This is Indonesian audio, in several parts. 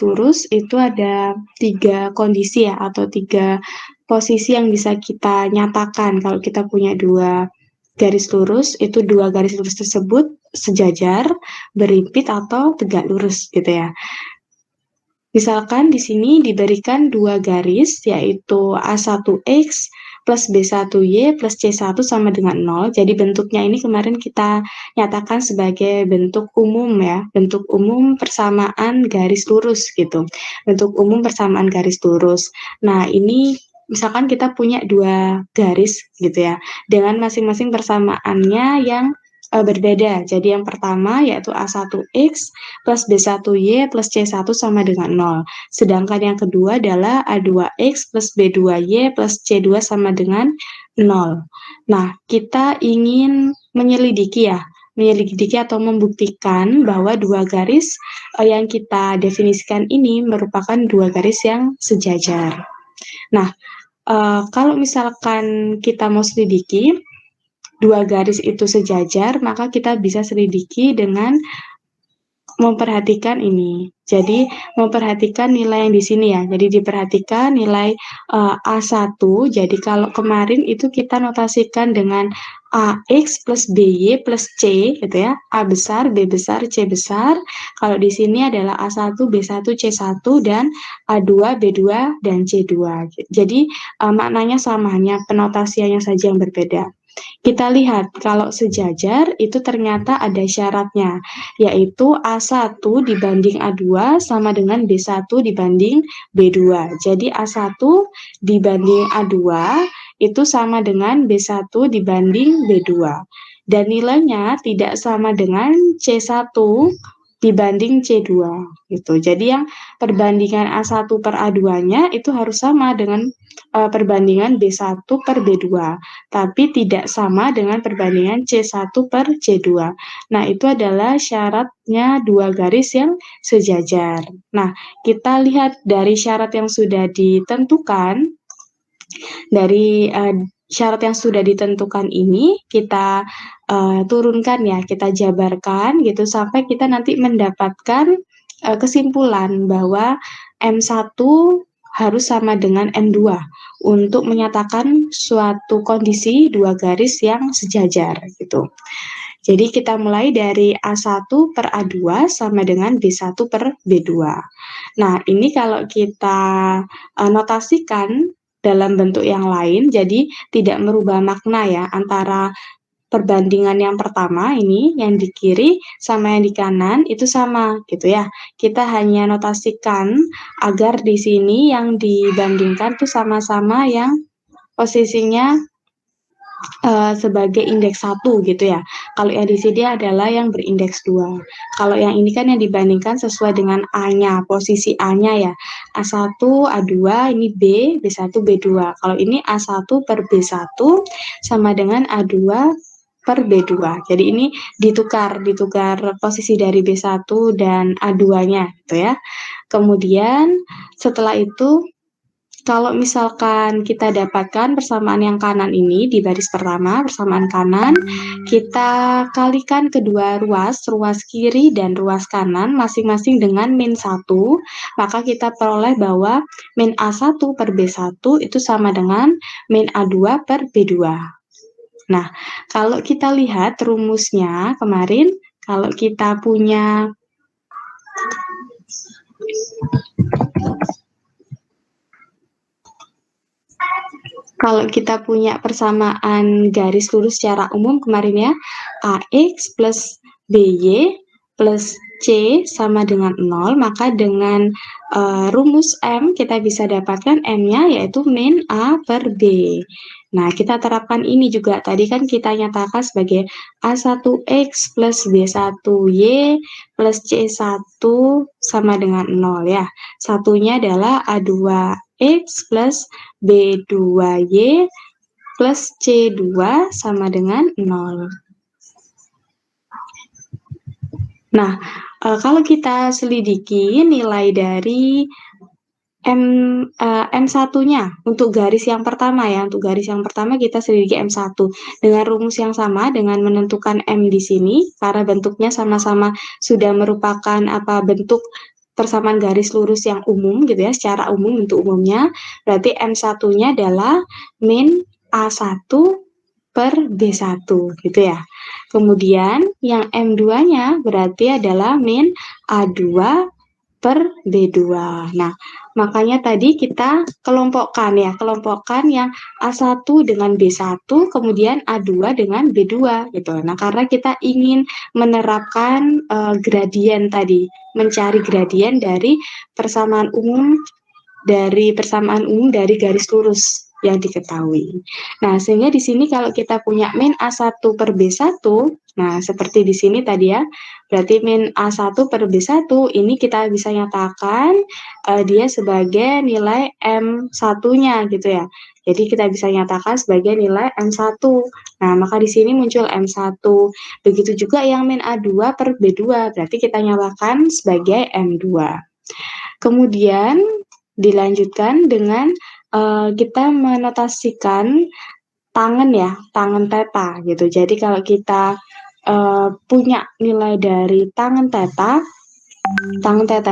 lurus itu ada 3 kondisi ya, atau 3 posisi yang bisa kita nyatakan kalau kita punya 2 garis lurus, itu 2 garis lurus tersebut sejajar, berimpit, atau tegak lurus gitu ya. Misalkan di sini diberikan 2 garis, yaitu A1X plus B1Y plus C1 sama dengan 0. Jadi bentuknya ini kemarin kita nyatakan sebagai bentuk umum ya, bentuk umum persamaan garis lurus gitu. Bentuk umum persamaan garis lurus. Nah, ini misalkan kita punya 2 garis gitu ya, dengan masing-masing persamaannya yang berbeda. Jadi yang pertama yaitu A1X plus B1Y plus C1 sama dengan 0. Sedangkan yang kedua adalah A2X plus B2Y plus C2 sama dengan 0. Nah, kita ingin menyelidiki atau membuktikan bahwa 2 garis yang kita definisikan ini merupakan 2 garis yang sejajar. Nah, kalau misalkan kita mau selidiki 2 garis itu sejajar, maka kita bisa selidiki dengan memperhatikan ini. Jadi memperhatikan nilai yang di sini ya. Jadi diperhatikan nilai A1. Jadi kalau kemarin itu kita notasikan dengan AX plus BY plus C gitu ya. A besar, B besar, C besar. Kalau di sini adalah A1, B1, C1 dan A2, B2 dan C2. Jadi maknanya sama, hanya penotasiannya saja yang berbeda. Kita lihat kalau sejajar itu ternyata ada syaratnya, yaitu A1 dibanding A2 sama dengan B1 dibanding B2. Jadi A1 dibanding A2 itu sama dengan B1 dibanding B2. Dan nilainya tidak sama dengan C1 dibanding C2 gitu. Jadi yang perbandingan A1 per A2-nya itu harus sama dengan perbandingan B1 per B2, tapi tidak sama dengan perbandingan C1 per C2. Nah, itu adalah syaratnya 2 garis yang sejajar. Nah, kita lihat dari syarat yang sudah ditentukan, dari syarat yang sudah ditentukan ini kita turunkan ya, kita jabarkan gitu sampai kita nanti mendapatkan kesimpulan bahwa M1 harus sama dengan M2 untuk menyatakan suatu kondisi 2 garis yang sejajar gitu. Jadi kita mulai dari A1 per A2 sama dengan B1 per B2. Nah, ini kalau kita notasikan dalam bentuk yang lain, jadi tidak merubah makna ya antara perbandingan yang pertama ini, yang di kiri sama yang di kanan itu sama gitu ya. Kita hanya notasikan agar di sini yang dibandingkan tuh sama-sama yang posisinya sebagai indeks 1 gitu ya. Kalau yang di sini adalah yang berindeks 2. Kalau yang ini kan yang dibandingkan sesuai dengan A-nya, posisi A-nya ya. A1, A2, ini B, B1, B2. Kalau ini A1 per B1 sama dengan A2 per B2. Jadi ini ditukar posisi dari B1 dan A2-nya gitu ya. Kemudian setelah itu kalau misalkan kita dapatkan persamaan yang kanan ini di baris pertama, persamaan kanan, kita kalikan kedua ruas kiri dan ruas kanan masing-masing dengan min 1, maka kita peroleh bahwa min A1 per B1 itu sama dengan min A2 per B2. Nah, kalau kita lihat rumusnya kemarin, kalau kita punya persamaan garis lurus secara umum kemarin ya, AX plus BY plus C sama dengan 0, maka dengan rumus M kita bisa dapatkan M-nya yaitu min A per B. Nah, kita terapkan ini juga. Tadi kan kita nyatakan sebagai A1X plus B1Y plus C1 sama dengan 0 ya. Satunya adalah A2X plus B2Y plus C2 sama dengan 0. Nah, kalau kita selidiki nilai dari M1-nya untuk garis yang pertama ya, untuk garis yang pertama kita selidiki M1 dengan rumus yang sama, dengan menentukan M di sini karena bentuknya sama-sama sudah merupakan bentuk persamaan garis lurus yang umum gitu ya, secara umum untuk umumnya, berarti M1-nya adalah min A1 per B1 gitu ya. Kemudian yang M2-nya berarti adalah min A2 per B2. Nah, makanya tadi kita kelompokkan ya, kelompokkan yang A1 dengan B1, kemudian A2 dengan B2 gitu. Nah, karena kita ingin menerapkan gradien tadi, mencari gradien persamaan umum dari garis lurus yang diketahui. Nah, sehingga di sini kalau kita punya min A1 per B1, nah seperti di sini tadi ya, berarti min A1 per B1 ini kita bisa nyatakan dia sebagai nilai M1-nya gitu ya. Jadi kita bisa nyatakan sebagai nilai M1. Nah, maka di sini muncul M1. Begitu juga yang min A2 per B2, berarti kita nyatakan sebagai M2. Kemudian dilanjutkan dengan kita menotasikan tangen ya, tangen theta gitu. Jadi kalau kita punya nilai dari tangen theta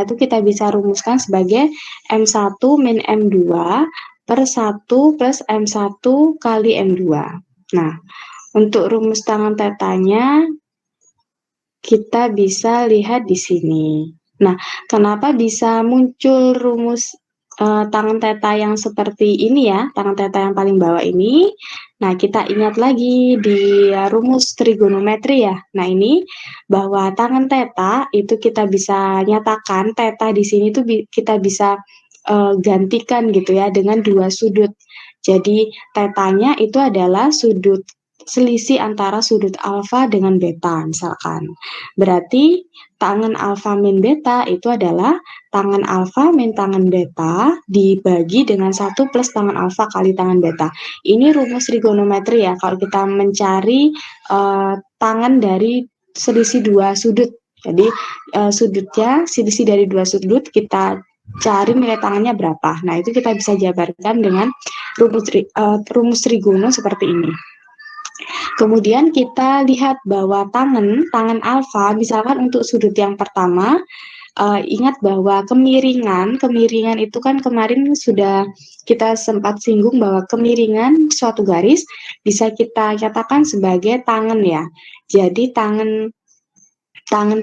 itu kita bisa rumuskan sebagai M1 min M2 per 1 plus M1 kali M2. Nah, untuk rumus tangen tetanya kita bisa lihat di sini. Nah, kenapa bisa muncul rumus tangen theta yang seperti ini ya, tangen theta yang paling bawah ini? Nah, kita ingat lagi di rumus trigonometri ya. Nah, ini bahwa tangen theta itu kita bisa nyatakan theta di sini tuh kita bisa gantikan gitu ya dengan dua sudut. Jadi, tetanya itu adalah sudut selisih antara sudut alfa dengan beta misalkan. Berarti tangen alfa min beta itu adalah tangen alfa min tangen beta dibagi dengan 1 plus tangen alfa kali tangen beta. Ini rumus trigonometri ya, kalau kita mencari tangen dari selisih dua sudut. Jadi sudutnya, selisih dari dua sudut, kita cari nilai tangannya berapa. Nah, itu kita bisa jabarkan dengan rumus trigono seperti ini. Kemudian kita lihat bahwa tangan alfa, misalkan untuk sudut yang pertama, ingat bahwa kemiringan itu kan kemarin sudah kita sempat singgung bahwa kemiringan suatu garis bisa kita katakan sebagai tangen ya. Jadi tangen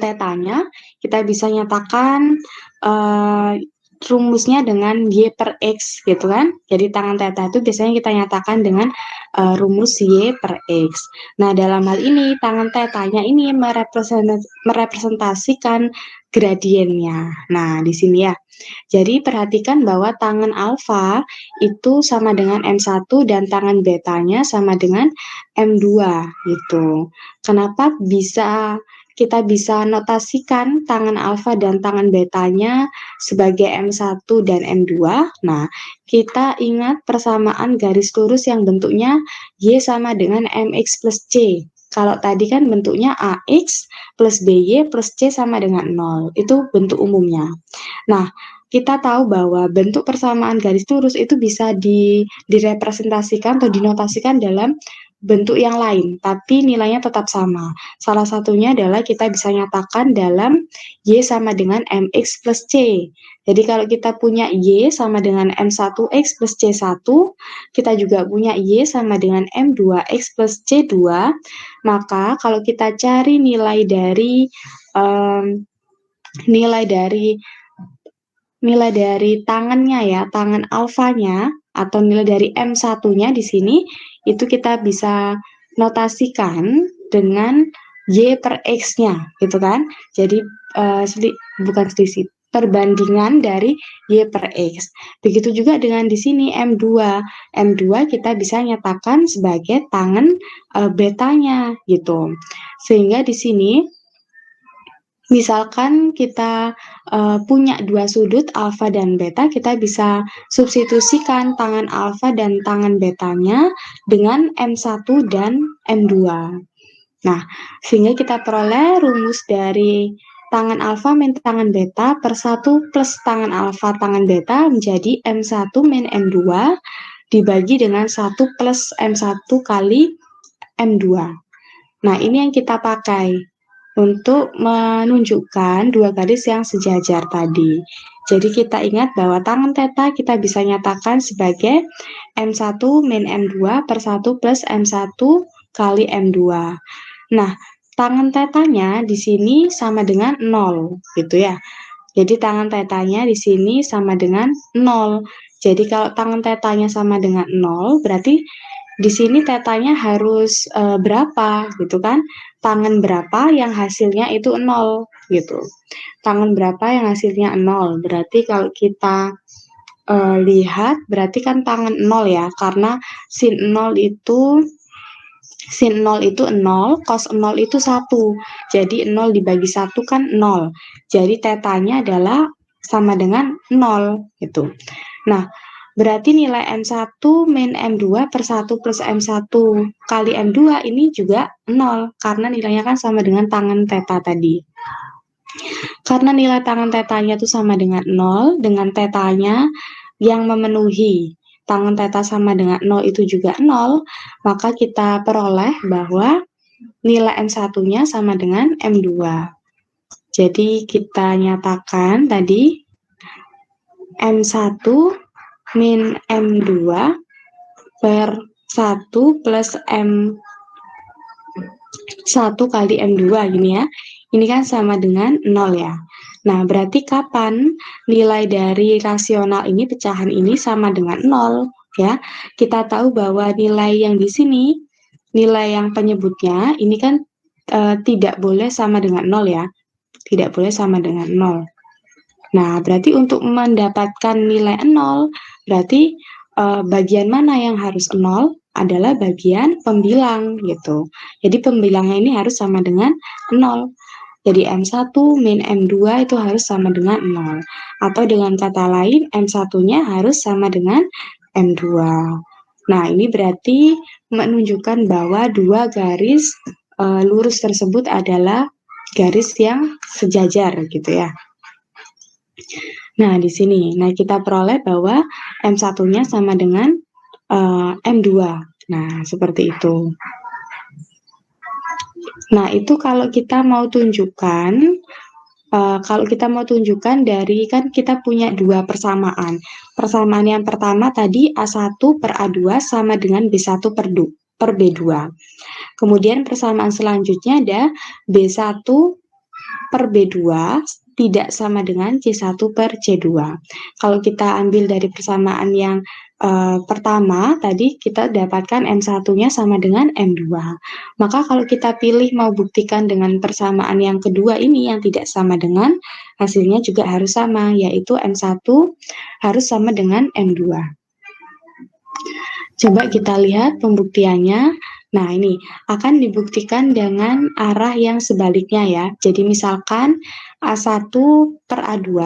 tetanya kita bisa nyatakan rumusnya dengan Y per X gitu kan. Jadi tangen theta itu biasanya kita nyatakan dengan rumus Y per X. Nah, dalam hal ini tangen tetanya ini merepresentasikan gradiennya. Nah, di sini ya. Jadi perhatikan bahwa tangen alfa itu sama dengan M1 dan tangen betanya sama dengan M2 gitu. Kenapa kita bisa notasikan tangen alfa dan tangen betanya sebagai M1 dan M2. Nah, kita ingat persamaan garis lurus yang bentuknya Y sama dengan MX plus C. Kalau tadi kan bentuknya AX plus BY plus C sama dengan 0. Itu bentuk umumnya. Nah, kita tahu bahwa bentuk persamaan garis lurus itu bisa direpresentasikan atau dinotasikan dalam bentuk yang lain, tapi nilainya tetap sama. Salah satunya adalah kita bisa nyatakan dalam Y sama dengan MX plus C. Jadi kalau kita punya Y sama dengan M1X plus C1, kita juga punya Y sama dengan M2X plus C2, maka kalau kita cari nilai dari tangannya ya, tangan alfanya atau nilai dari M1-nya di sini itu kita bisa notasikan dengan Y per X-nya gitu kan. Jadi bukan selisih, perbandingan dari Y per X. Begitu juga dengan di sini M2. M2 kita bisa nyatakan sebagai tangan betanya gitu. Sehingga di sini misalkan kita punya dua sudut alfa dan beta, kita bisa substitusikan tangan alfa dan tangan betanya dengan M1 dan M2. Nah, sehingga kita peroleh rumus dari tangan alfa min tangan beta per 1 plus tangan alfa tangan beta menjadi M1 min M2 dibagi dengan 1 plus M1 kali M2. Nah, ini yang kita pakai. untuk menunjukkan dua garis yang sejajar tadi. Jadi kita ingat bahwa tangen theta kita bisa nyatakan sebagai M1 min M2 per 1 plus M1 kali M2. Nah, tangen tetanya di sini sama dengan 0, gitu ya. Jadi tangen tetanya di sini sama dengan 0. Jadi kalau tangen tetanya sama dengan 0, berarti di sini tetanya harus berapa gitu kan? Tangen berapa yang hasilnya itu 0 gitu. Tangen berapa yang hasilnya 0. Berarti kalau kita lihat berarti kan tangen 0 ya, karena sin 0 itu 0, cos 0 itu 1. Jadi 0 dibagi 1 kan 0. Jadi tetanya adalah sama dengan 0 gitu. Nah, berarti nilai M1 min M2 per 1 plus M1 kali M2 ini juga 0 karena nilainya kan sama dengan tangen theta tadi. Karena nilai tangen tetanya itu sama dengan 0, dengan tetanya yang memenuhi tangen theta sama dengan 0 itu juga 0, maka kita peroleh bahwa nilai M1-nya sama dengan M2. Jadi kita nyatakan tadi M1 min M2 per 1 plus M1 kali M2 gini ya. Ini kan sama dengan 0 ya. Nah, berarti kapan nilai dari rasional ini, pecahan ini sama dengan 0 ya? Kita tahu bahwa nilai yang di sini, nilai yang penyebutnya ini kan tidak boleh sama dengan 0 ya. Tidak boleh sama dengan 0. Nah, berarti untuk mendapatkan nilai 0, berarti bagian mana yang harus 0 adalah bagian pembilang gitu. Jadi pembilangnya ini harus sama dengan 0. Jadi M1 min M2 itu harus sama dengan 0. Atau dengan kata lain, M1-nya harus sama dengan M2. Nah, ini berarti menunjukkan bahwa dua garis lurus tersebut adalah garis yang sejajar gitu ya. Nah, di sini, kita peroleh bahwa M1-nya sama dengan M2. Nah, seperti itu. Nah, itu kalau kita mau tunjukkan, dari kan kita punya dua persamaan. Persamaan yang pertama tadi A1 per A2 sama dengan B1 per B2. Kemudian persamaan selanjutnya ada B1 per B2 tidak sama dengan C1 per C2. Kalau kita ambil dari persamaan yang pertama, tadi kita dapatkan M1-nya sama dengan M2. Maka kalau kita pilih mau buktikan dengan persamaan yang kedua ini yang tidak sama dengan, hasilnya juga harus sama, yaitu M1 harus sama dengan M2. Coba kita lihat pembuktiannya. Nah, ini akan dibuktikan dengan arah yang sebaliknya ya. Jadi misalkan A1 per A2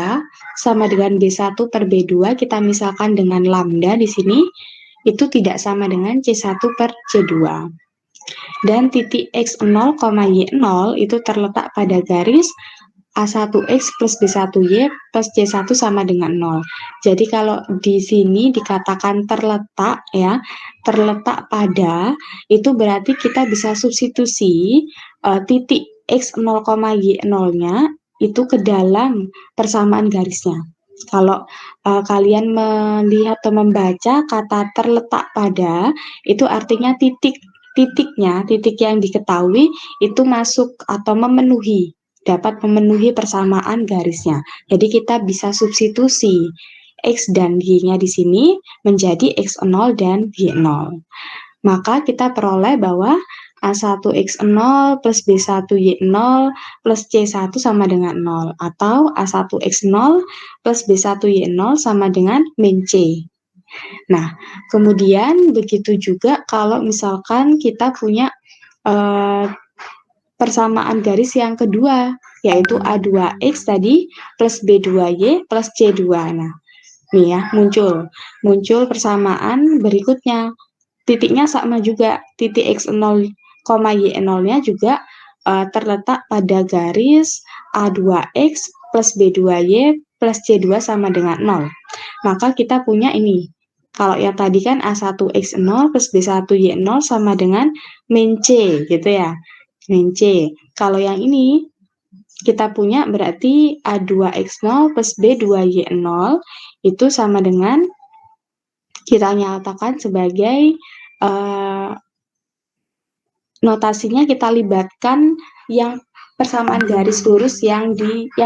sama dengan B1 per B2, kita misalkan dengan lambda di sini, itu tidak sama dengan C1 per C2. Dan titik X0, Y0 itu terletak pada garis A1X plus B1Y plus C1 sama dengan 0. Jadi kalau di sini dikatakan terletak ya, terletak pada, itu berarti kita bisa substitusi titik X0, Y0-nya itu ke dalam persamaan garisnya. Kalau kalian melihat atau membaca kata terletak pada, itu artinya titik yang diketahui itu masuk atau dapat memenuhi persamaan garisnya. Jadi kita bisa substitusi X dan Y-nya di sini menjadi X0 dan Y0. Maka kita peroleh bahwa A1X0 plus B1Y0 plus C1 sama dengan 0. Atau A1X0 plus B1Y0 sama dengan min C. Nah, kemudian begitu juga kalau misalkan kita punya persamaan garis yang kedua, yaitu A2X tadi plus B2Y plus C2. Nah, nih ya, muncul persamaan berikutnya. Titiknya sama juga, titik X0, Y0-nya juga terletak pada garis A2X plus B2Y plus C2 sama dengan 0. Maka kita punya ini. Kalau yang tadi kan A1X0 plus B1Y0 sama dengan min C, gitu ya. Min C. Kalau yang ini kita punya berarti A2X0 plus B2Y0 itu sama dengan kita nyatakan sebagai notasinya kita libatkan yang persamaan garis lurus yang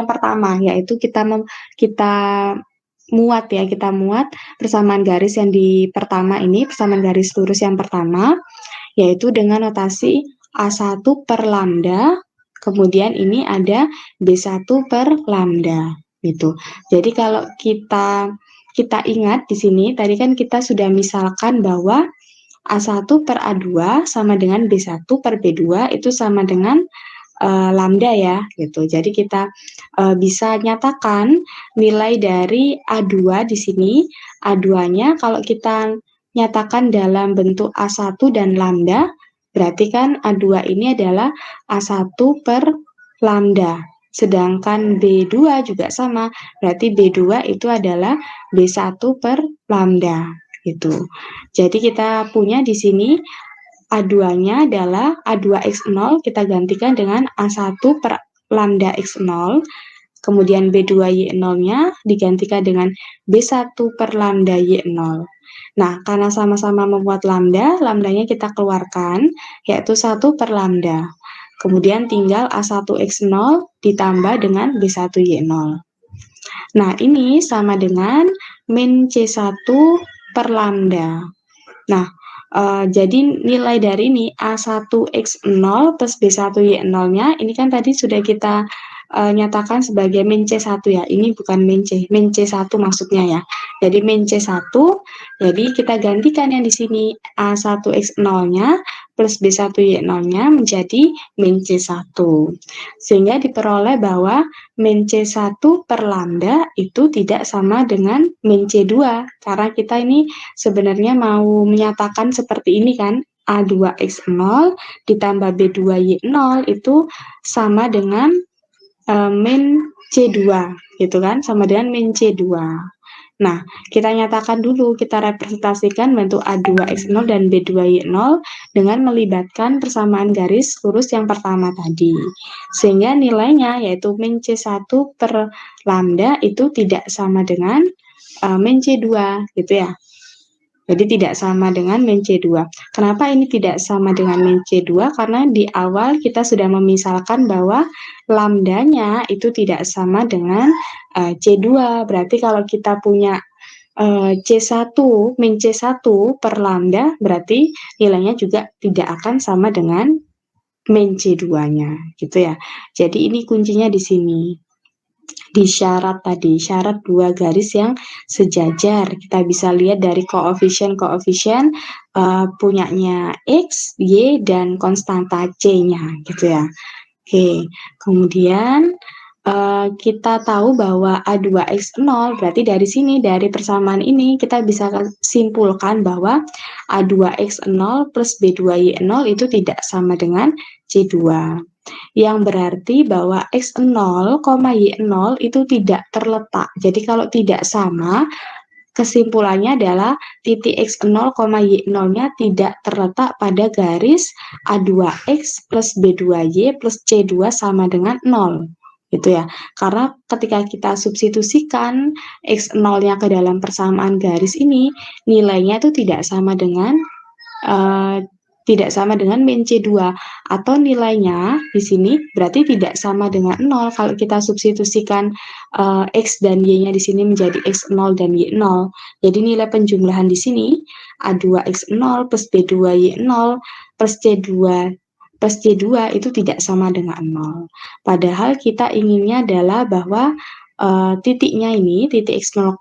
pertama, yaitu kita muat ya, kita muat persamaan garis yang di pertama ini, persamaan garis lurus yang pertama, yaitu dengan notasi A1 per lambda, kemudian ini ada B1 per lambda gitu. Jadi kalau kita ingat di sini tadi kan kita sudah misalkan bahwa A1 per A2 sama dengan B1 per B2 itu sama dengan lambda ya gitu. Jadi kita bisa nyatakan nilai dari A2 di sini, A2-nya kalau kita nyatakan dalam bentuk A1 dan lambda, berarti kan A2 ini adalah A1 per lambda. Sedangkan B2 juga sama, berarti B2 itu adalah B1 per lambda gitu. Jadi kita punya di sini A2-nya adalah A2X0, kita gantikan dengan A1 per lambda X0, kemudian B2Y0-nya digantikan dengan B1 per lambda Y0. Nah, karena sama-sama membuat lambda, lambdanya kita keluarkan, yaitu 1 per lambda. Kemudian tinggal A1X0 ditambah dengan B1Y0. Nah, ini sama dengan min C1 per lambda. Nah, jadi nilai dari ini A1X0 plus B1Y0-nya, ini kan tadi sudah kita nyatakan sebagai min C1 ya, ini bukan min C1 maksudnya ya. Jadi min C1, jadi kita gantikan yang di sini A1X0-nya plus B1Y0-nya menjadi min C1. Sehingga diperoleh bahwa min C1 per lambda itu tidak sama dengan min C2, karena kita ini sebenarnya mau menyatakan seperti ini kan, A2X0 ditambah B2Y0 itu sama dengan min C2 gitu kan, sama dengan min C2. Nah, kita nyatakan dulu, kita representasikan bentuk A2X0 dan B2Y0 dengan melibatkan persamaan garis lurus yang pertama tadi. Sehingga nilainya yaitu min C1 per lambda itu tidak sama dengan min C2 gitu ya. Jadi tidak sama dengan min C2. Kenapa ini tidak sama dengan min C2? Karena di awal kita sudah memisalkan bahwa lambdanya itu tidak sama dengan C2. Berarti kalau kita punya C1, min C1 per lambda, berarti nilainya juga tidak akan sama dengan min C2-nya, gitu ya. Jadi ini kuncinya di sini. Di syarat tadi, syarat dua garis yang sejajar. Kita bisa lihat dari koefisien punyanya X, Y, dan konstanta C-nya, gitu ya. Oke, kemudian kita tahu bahwa A2X0, berarti dari sini, dari persamaan ini, kita bisa simpulkan bahwa A2X0 plus B2Y0 itu tidak sama dengan C2. Yang berarti bahwa X0, Y0 itu tidak terletak. Jadi kalau tidak sama, kesimpulannya adalah titik X0, Y0-nya tidak terletak pada garis A2X plus B2Y plus C2 sama dengan 0. Gitu ya. Karena ketika kita substitusikan X0-nya ke dalam persamaan garis ini, nilainya itu tidak sama dengan min C2, atau nilainya di sini berarti tidak sama dengan 0 kalau kita substitusikan X dan Y-nya di sini menjadi X0 dan Y0. Jadi nilai penjumlahan di sini A2X0 plus B2Y0 plus C2 itu tidak sama dengan 0. Padahal kita inginnya adalah bahwa titiknya ini, titik X0,0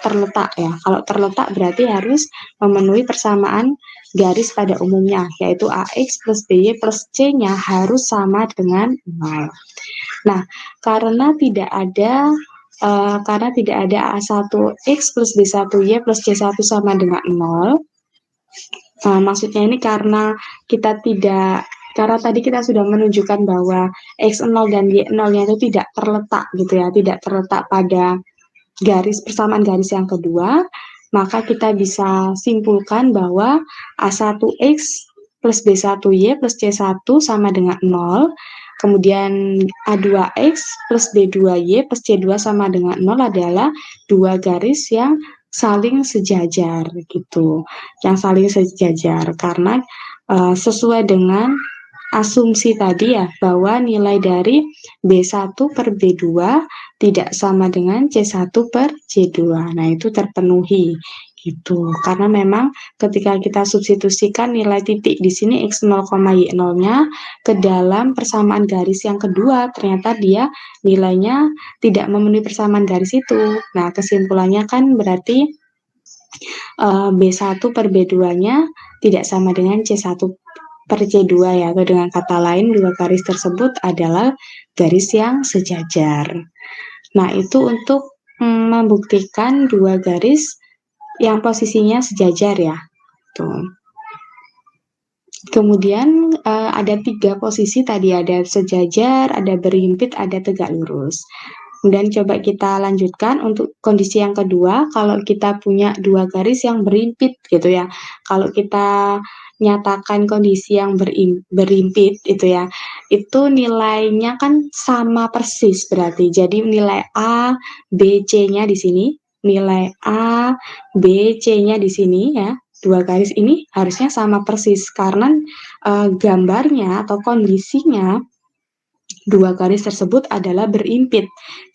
terletak ya. Kalau terletak berarti harus memenuhi persamaan garis pada umumnya, yaitu AX plus BY plus C-nya harus sama dengan 0. Nah, karena tidak ada A1X plus B1Y plus C1 sama dengan 0, maksudnya ini karena tadi kita sudah menunjukkan bahwa X0 dan Y0-nya itu tidak terletak gitu ya, tidak terletak pada persamaan garis yang kedua, maka kita bisa simpulkan bahwa A1X plus B1Y plus C1 sama dengan 0, Kemudian A2X plus B2Y plus C2 sama dengan 0 adalah dua garis yang saling sejajar gitu. Yang saling sejajar karena sesuai dengan asumsi tadi ya, bahwa nilai dari B1 per B2 tidak sama dengan C1 per C2. Nah, itu terpenuhi gitu. Karena memang ketika kita substitusikan nilai titik di sini X0, Y0-nya ke dalam persamaan garis yang kedua, ternyata dia nilainya tidak memenuhi persamaan garis itu. Nah, kesimpulannya kan berarti B1 per B2-nya tidak sama dengan C1 per C2 ya, atau dengan kata lain dua garis tersebut adalah garis yang sejajar. Nah, itu untuk membuktikan dua garis yang posisinya sejajar ya. Tuh. Kemudian ada tiga posisi tadi, ada sejajar, ada berhimpit, ada tegak lurus. Kemudian coba kita lanjutkan untuk kondisi yang kedua, kalau kita punya dua garis yang berhimpit gitu ya. Kalau kita nyatakan kondisi yang berhimpit itu ya, itu nilainya kan sama persis berarti. Jadi nilai A, B, C-nya di sini, nilai A, B, C-nya di sini ya. Dua garis ini harusnya sama persis karena gambarnya atau kondisinya dua garis tersebut adalah berimpit.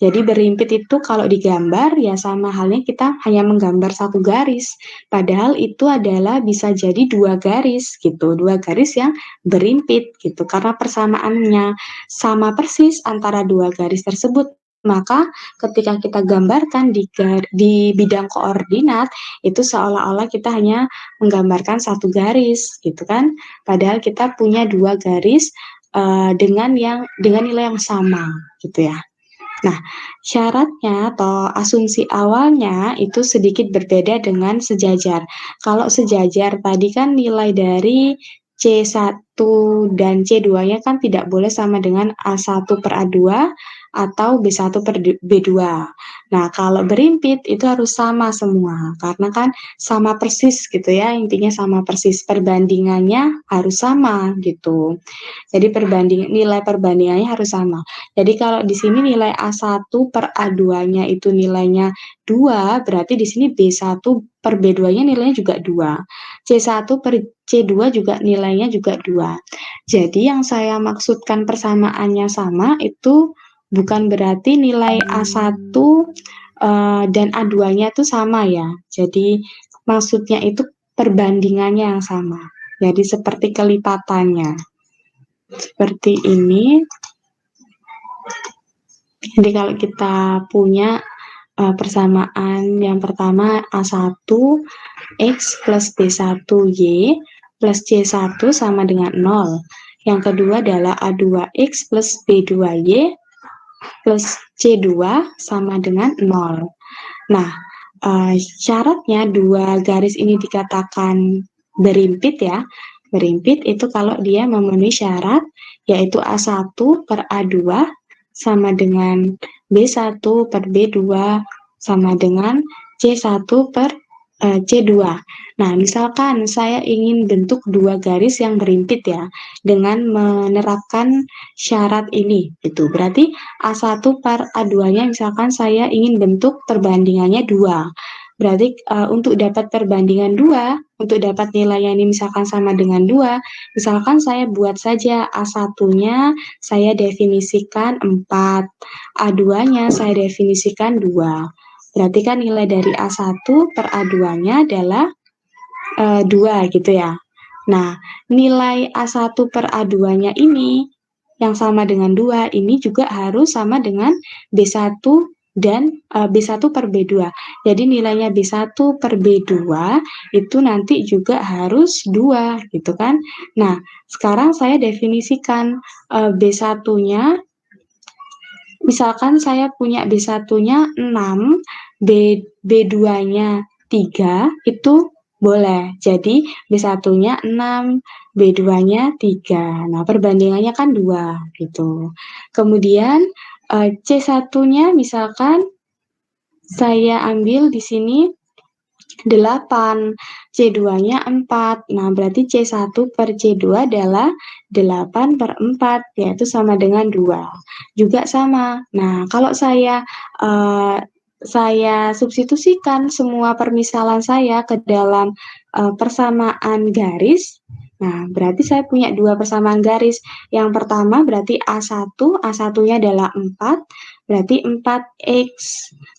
Jadi berimpit itu kalau digambar ya sama halnya kita hanya menggambar satu garis. Padahal itu adalah bisa jadi dua garis gitu, dua garis yang berimpit gitu. Karena persamaannya sama persis antara dua garis tersebut, maka ketika kita gambarkan di bidang koordinat itu seolah-olah kita hanya menggambarkan satu garis gitu kan. Padahal kita punya dua garis dengan nilai yang sama gitu ya. Nah, syaratnya atau asumsi awalnya itu sedikit berbeda dengan sejajar. Kalau sejajar tadi kan nilai dari C1 dan C2-nya kan tidak boleh sama dengan A1 per A2 atau B1 per B2. Nah, kalau berimpit itu harus sama semua, karena kan sama persis gitu ya, intinya sama persis, perbandingannya harus sama gitu. Jadi nilai perbandingannya harus sama. Jadi kalau di sini nilai A1 per A2-nya itu nilainya 2, berarti di sini B1 per B2-nya nilainya juga 2. C1 per C2 juga nilainya juga 2. Jadi yang saya maksudkan persamaannya sama itu bukan berarti nilai A1 dan A2-nya itu sama ya. Jadi maksudnya itu perbandingannya yang sama. Jadi seperti kelipatannya. Seperti ini. Jadi kalau kita punya persamaan yang pertama A1 X plus B1Y plus C1 sama dengan 0. Yang kedua adalah A2X plus B2Y plus C2 sama dengan 0. Nah, syaratnya dua garis ini dikatakan berimpit ya. Berimpit itu kalau dia memenuhi syarat yaitu A1 per A2 sama dengan B1 per B2 sama dengan C1 per C2. Nah, misalkan saya ingin bentuk dua garis yang berimpit ya, dengan menerapkan syarat ini, gitu. Berarti A1 per A2-nya misalkan saya ingin bentuk perbandingannya 2. Berarti untuk dapat perbandingan 2, untuk dapat nilainya ini misalkan sama dengan 2, misalkan saya buat saja A1-nya saya definisikan 4, A2-nya saya definisikan 2. Berarti kan nilai dari A1 per A2-nya adalah 2 gitu ya. Nah, nilai A1 per A2-nya ini yang sama dengan 2, ini juga harus sama dengan B1 dan B1 per B2. Jadi nilainya B1 per B2 itu nanti juga harus 2 gitu kan. Nah, sekarang saya definisikan B1-nya, misalkan saya punya B1-nya 6, B2-nya 3, itu boleh. Jadi B1-nya 6, B2-nya 3. Nah, perbandingannya kan 2 gitu. Kemudian C1-nya misalkan saya ambil di sini 8. C2-nya 4. Nah, berarti C1 per C2 adalah 8 per 4, yaitu sama dengan 2. Juga sama. Nah, kalau saya substitusikan semua permisalan saya ke dalam persamaan garis. Nah, berarti saya punya dua persamaan garis. Yang pertama berarti A1, A1-nya adalah 4, berarti 4X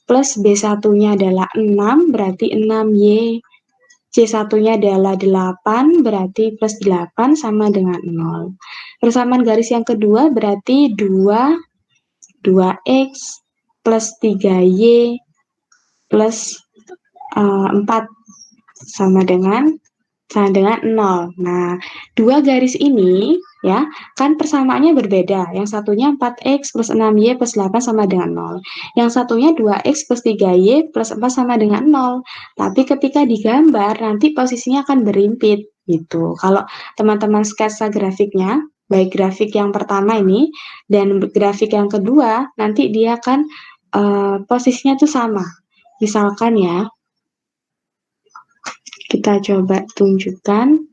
plus B1-nya adalah 6, berarti 6Y. C1-nya adalah 8, berarti plus 8 sama dengan 0. Persamaan garis yang kedua berarti 2X plus 3Y plus 4 sama dengan 0. Nah, dua garis ini ya, kan persamaannya berbeda. Yang satunya 4X plus 6Y plus 8 sama dengan 0. Yang satunya 2X plus 3Y plus 4 sama dengan 0. Tapi ketika digambar, nanti posisinya akan berimpit gitu. Kalau teman-teman sketsa grafiknya, baik grafik yang pertama ini dan grafik yang kedua, nanti dia akan posisinya tuh sama. Misalkan ya, kita coba tunjukkan.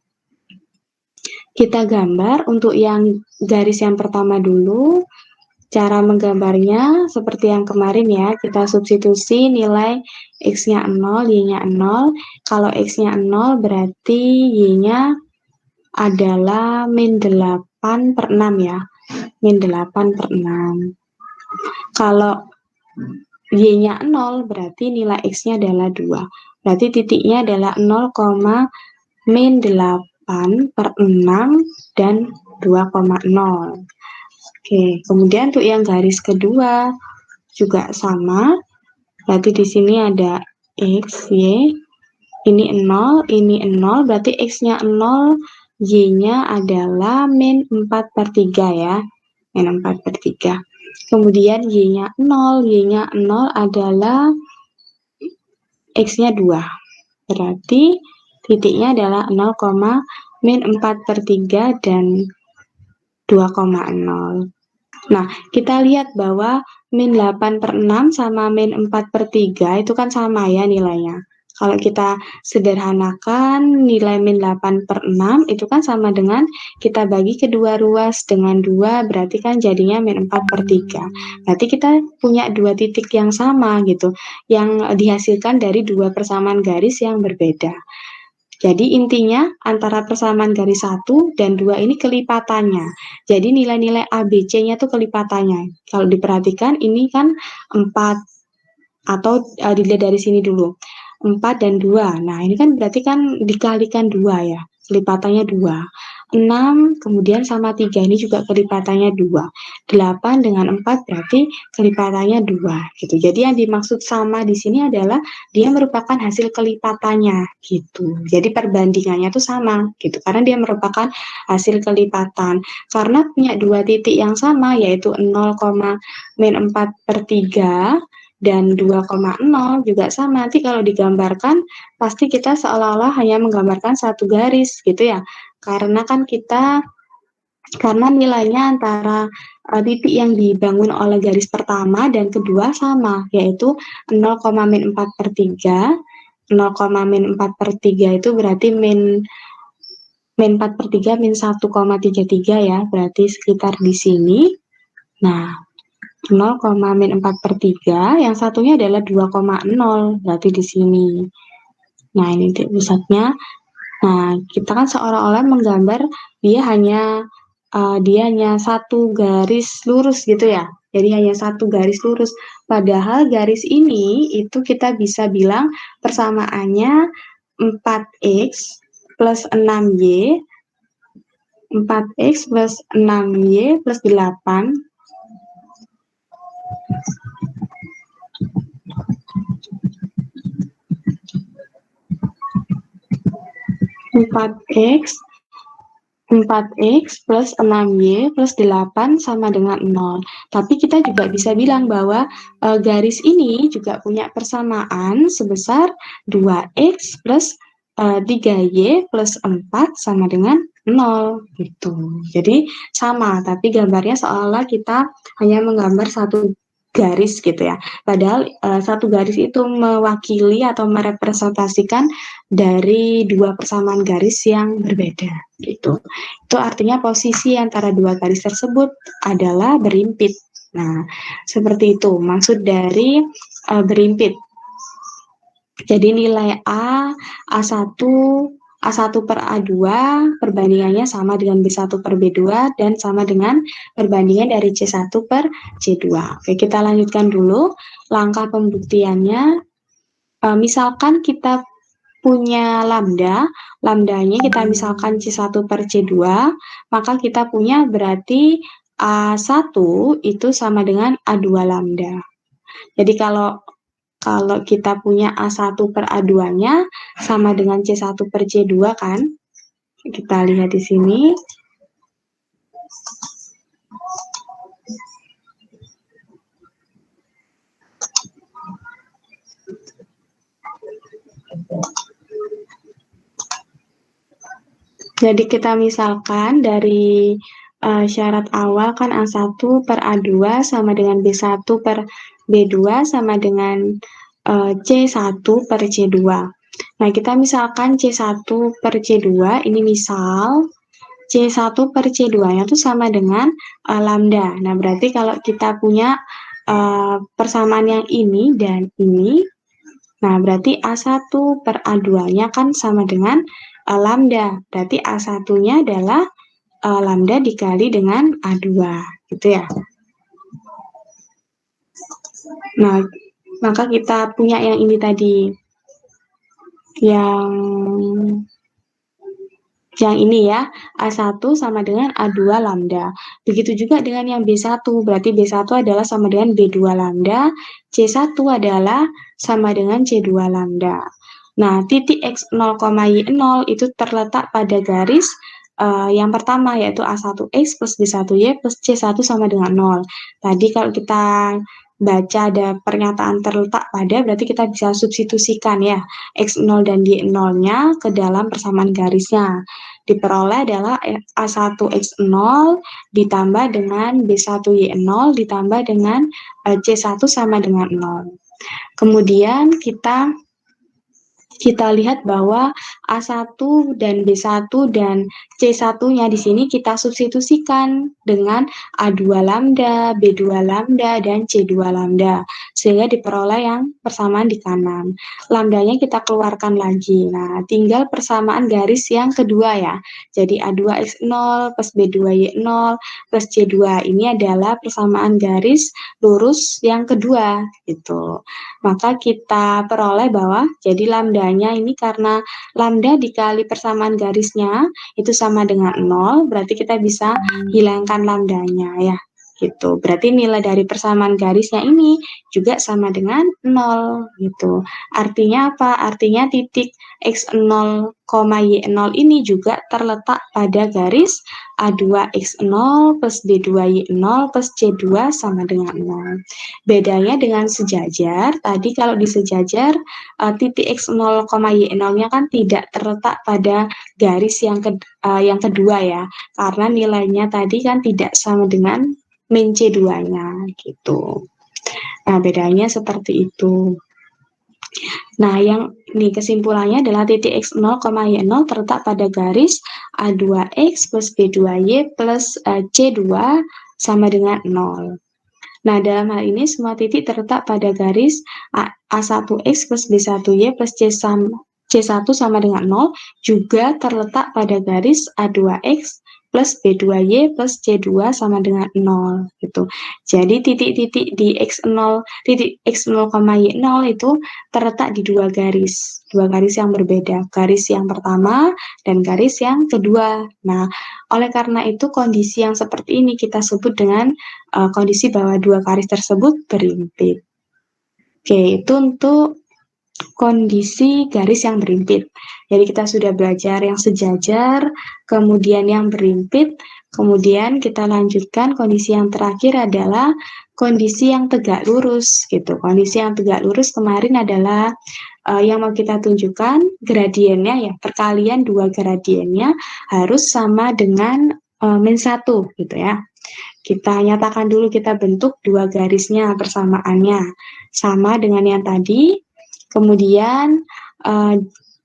Kita gambar untuk yang garis yang pertama dulu. Cara menggambarnya seperti yang kemarin ya. Kita substitusi nilai X-nya 0, Y-nya 0. Kalau X-nya 0 berarti Y-nya adalah min 8 per 6 ya. Min 8 per 6. Kalau Y-nya 0 berarti nilai X-nya adalah 2. Berarti titiknya adalah 0, min 8 per 6 dan 2,0. Oke, kemudian untuk yang garis kedua juga sama. Berarti di sini ada X, Y, ini 0, berarti X-nya 0, Y-nya adalah min 4 per 3 ya. Min 4 per 3. Kemudian Y-nya 0, adalah X-nya 2. Berarti titiknya adalah 0, min 4 per 3 dan 2,0. Nah, kita lihat bahwa min 8 per 6 sama min 4 per 3 itu kan sama ya nilainya. Kalau kita sederhanakan nilai min 8 per 6 itu kan sama dengan kita bagi kedua ruas dengan 2, berarti kan jadinya min 4 per 3. Berarti kita punya dua titik yang sama gitu, yang dihasilkan dari dua persamaan garis yang berbeda. Jadi intinya antara persamaan garis 1 dan 2 ini kelipatannya. Jadi nilai-nilai A, B, C-nya tuh kelipatannya. Kalau diperhatikan ini kan 4 atau dilihat dari sini dulu. 4 dan 2. Nah, ini kan berarti kan dikalikan 2 ya. Kelipatannya 2. 6 kemudian sama 3 ini juga kelipatannya 2. 8 dengan 4 berarti kelipatannya 2 gitu. Jadi yang dimaksud sama di sini adalah dia merupakan hasil kelipatannya gitu. Jadi perbandingannya tuh sama gitu karena dia merupakan hasil kelipatan. Karena punya dua titik yang sama yaitu 0, min 4 per 3 dan 2,0 juga sama. Nanti kalau digambarkan pasti kita seolah-olah hanya menggambarkan satu garis gitu ya. Karena nilainya antara titik yang dibangun oleh garis pertama dan kedua sama, yaitu 0, min 4 per 3. 0, min 4 per 3 itu berarti min 4 per 3, min 1,33 ya, berarti sekitar di sini. Nah, 0, min 4 per 3, yang satunya adalah 2,0, berarti di sini. Nah, ini titik pusatnya. Nah, kita kan seolah-olah menggambar dia hanya satu garis lurus gitu ya. Jadi hanya satu garis lurus. Padahal garis ini itu kita bisa bilang persamaannya 4x plus 6y 4x plus 6y plus 8 4x plus 6y plus 8 sama dengan 0. Tapi kita juga bisa bilang bahwa garis ini juga punya persamaan sebesar 2x plus 3y plus 4 sama dengan 0 gitu. Jadi sama, tapi gambarnya seolah kita hanya menggambar satu garis gitu ya. Padahal satu garis itu mewakili atau merepresentasikan dari dua persamaan garis yang berbeda gitu. Itu artinya posisi antara dua garis tersebut adalah berimpit. Nah, seperti itu maksud dari berimpit. Jadi nilai A1, A1 per A2 perbandingannya sama dengan B1 per B2 dan sama dengan perbandingan dari C1 per C2. Oke, kita lanjutkan dulu langkah pembuktiannya. Misalkan kita punya lambdanya kita misalkan C1 per C2, maka kita punya berarti A1 itu sama dengan A2 lambda. Jadi kalau kita punya A1 per A2-nya sama dengan C1 per C2 kan? Kita lihat di sini. Jadi kita misalkan dari syarat awal kan A1 per A2 sama dengan B1 per B2 sama dengan C1 per C2. Nah, kita misalkan C1 per C2, ini misal C1 per C2-nya itu sama dengan lambda. Nah, berarti kalau kita punya persamaan yang ini dan ini, nah berarti A1 per A2-nya kan sama dengan lambda. Berarti A1-nya adalah lambda dikali dengan A2, gitu ya. Nah, maka kita punya yang ini tadi, yang ini ya, A1 sama dengan A2 lambda. Begitu juga dengan yang B1, berarti B1 adalah sama dengan B2 lambda, C1 adalah sama dengan C2 lambda. Nah, titik X0, Y0 itu terletak pada garis yang pertama, yaitu A1X plus B1Y plus C1 sama dengan 0. Tadi kalau kita baca ada pernyataan terletak pada, berarti kita bisa substitusikan ya, X0 dan Y0-nya ke dalam persamaan garisnya. Diperoleh adalah A1X0 ditambah dengan B1Y0 ditambah dengan C1 sama dengan 0. Kemudian kita lihat bahwa A1 dan B1 dan C1-nya di sini kita substitusikan dengan A2 lambda, B2 lambda, dan C2 lambda. Sehingga diperoleh yang persamaan di kanan. Lambdanya kita keluarkan lagi. Nah, tinggal persamaan garis yang kedua ya. Jadi A2X0 plus B2Y0 plus C2. Ini adalah persamaan garis lurus yang kedua. Gitu. Maka kita peroleh bahwa jadi lambdanya ini karena lambda dikali persamaan garisnya itu sama dengan 0, berarti kita bisa hilangkan lambdanya ya. Gitu. Berarti nilai dari persamaan garisnya ini juga sama dengan 0 gitu. Artinya apa? Artinya titik X0, Y0 ini juga terletak pada garis A2X0 plus B2Y0 plus C2 sama dengan 0. Bedanya dengan sejajar, tadi kalau di sejajar titik X0, Y0-nya kan tidak terletak pada garis yang kedua ya, karena nilainya tadi kan tidak sama dengan min C2-nya gitu. Nah, bedanya seperti itu. Nah, yang ini kesimpulannya adalah titik X0, Y0 terletak pada garis A2X plus B2Y plus C2 sama dengan 0. Nah, dalam hal ini semua titik terletak pada garis A1X plus B1Y plus C1 sama dengan 0 juga terletak pada garis A2X plus B2Y plus C2 sama dengan 0 gitu. Jadi titik-titik di X0, titik X0, Y0 itu terletak di dua garis yang berbeda, garis yang pertama dan garis yang kedua. Nah, oleh karena itu kondisi yang seperti ini kita sebut dengan kondisi bahwa dua garis tersebut berimpit. Oke, itu untuk kondisi garis yang berimpit. Jadi kita sudah belajar yang sejajar, kemudian yang berimpit, kemudian kita lanjutkan kondisi yang terakhir adalah kondisi yang tegak lurus gitu. Kondisi yang tegak lurus kemarin adalah yang mau kita tunjukkan gradiennya ya, perkalian dua gradiennya harus sama dengan min 1 gitu ya. Kita nyatakan dulu, kita bentuk dua garisnya persamaannya. Sama dengan yang tadi. Kemudian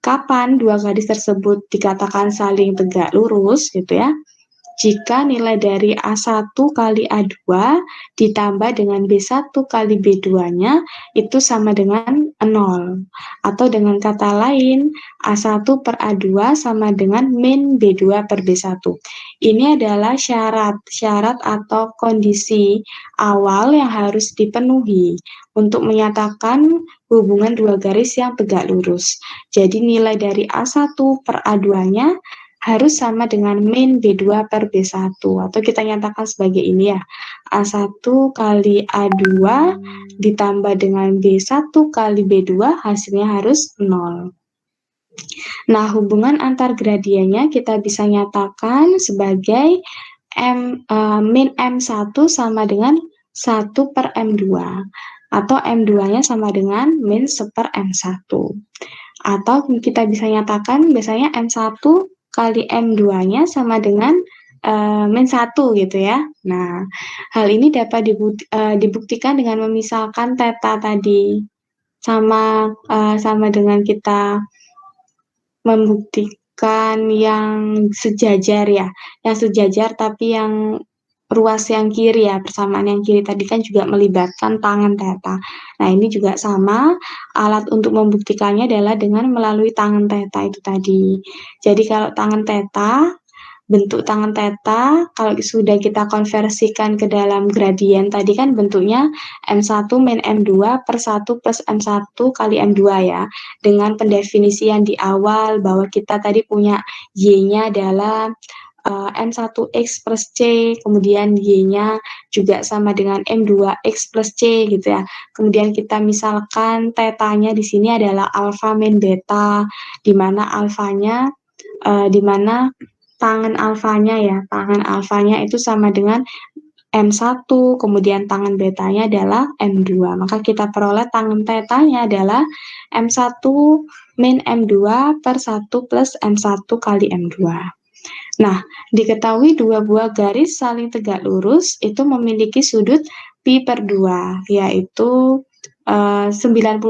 kapan dua garis tersebut dikatakan saling tegak lurus gitu ya? Jika nilai dari A1 kali A2 ditambah dengan B1 kali B2-nya itu sama dengan 0. Atau dengan kata lain, A1 per A2 sama dengan min B2 per B1. Ini adalah syarat atau kondisi awal yang harus dipenuhi untuk menyatakan hubungan dua garis yang tegak lurus. Jadi nilai dari A1 per A2-nya harus sama dengan min B2 per B1, atau kita nyatakan sebagai ini ya, A1 kali A2 ditambah dengan B1 kali B2 hasilnya harus 0. Nah, hubungan antar gradiennya kita bisa nyatakan sebagai min M1 sama dengan 1 per M2, atau M2-nya sama dengan min 1 per M1. Atau kita bisa nyatakan biasanya M1 kali M2-nya sama dengan min 1 gitu ya. Nah, hal ini dapat dibuktikan dengan memisahkan theta tadi. Sama dengan kita membuktikan yang sejajar ya. Yang sejajar tapi yang ruas yang kiri ya, persamaan yang kiri tadi kan juga melibatkan tangan theta. Nah, ini juga sama, alat untuk membuktikannya adalah dengan melalui tangan theta itu tadi. Jadi kalau tangan theta, bentuk tangan theta, kalau sudah kita konversikan ke dalam gradien tadi kan bentuknya M1 min M2 per 1 plus M1 kali M2 ya. Dengan pendefinisian di awal bahwa kita tadi punya Y-nya adalah M1X plus C, kemudian Y-nya juga sama dengan M2X plus C gitu ya. Kemudian kita misalkan tetanya di sini adalah alfa min beta, di mana alfanya, di mana tangan alfanya ya, tangan alfanya itu sama dengan M1, kemudian tangan betanya adalah M2. Maka kita peroleh tangan tetanya adalah M1 min M2 per 1 plus M1 kali M2. Nah, diketahui dua buah garis saling tegak lurus itu memiliki sudut pi per 2, yaitu 90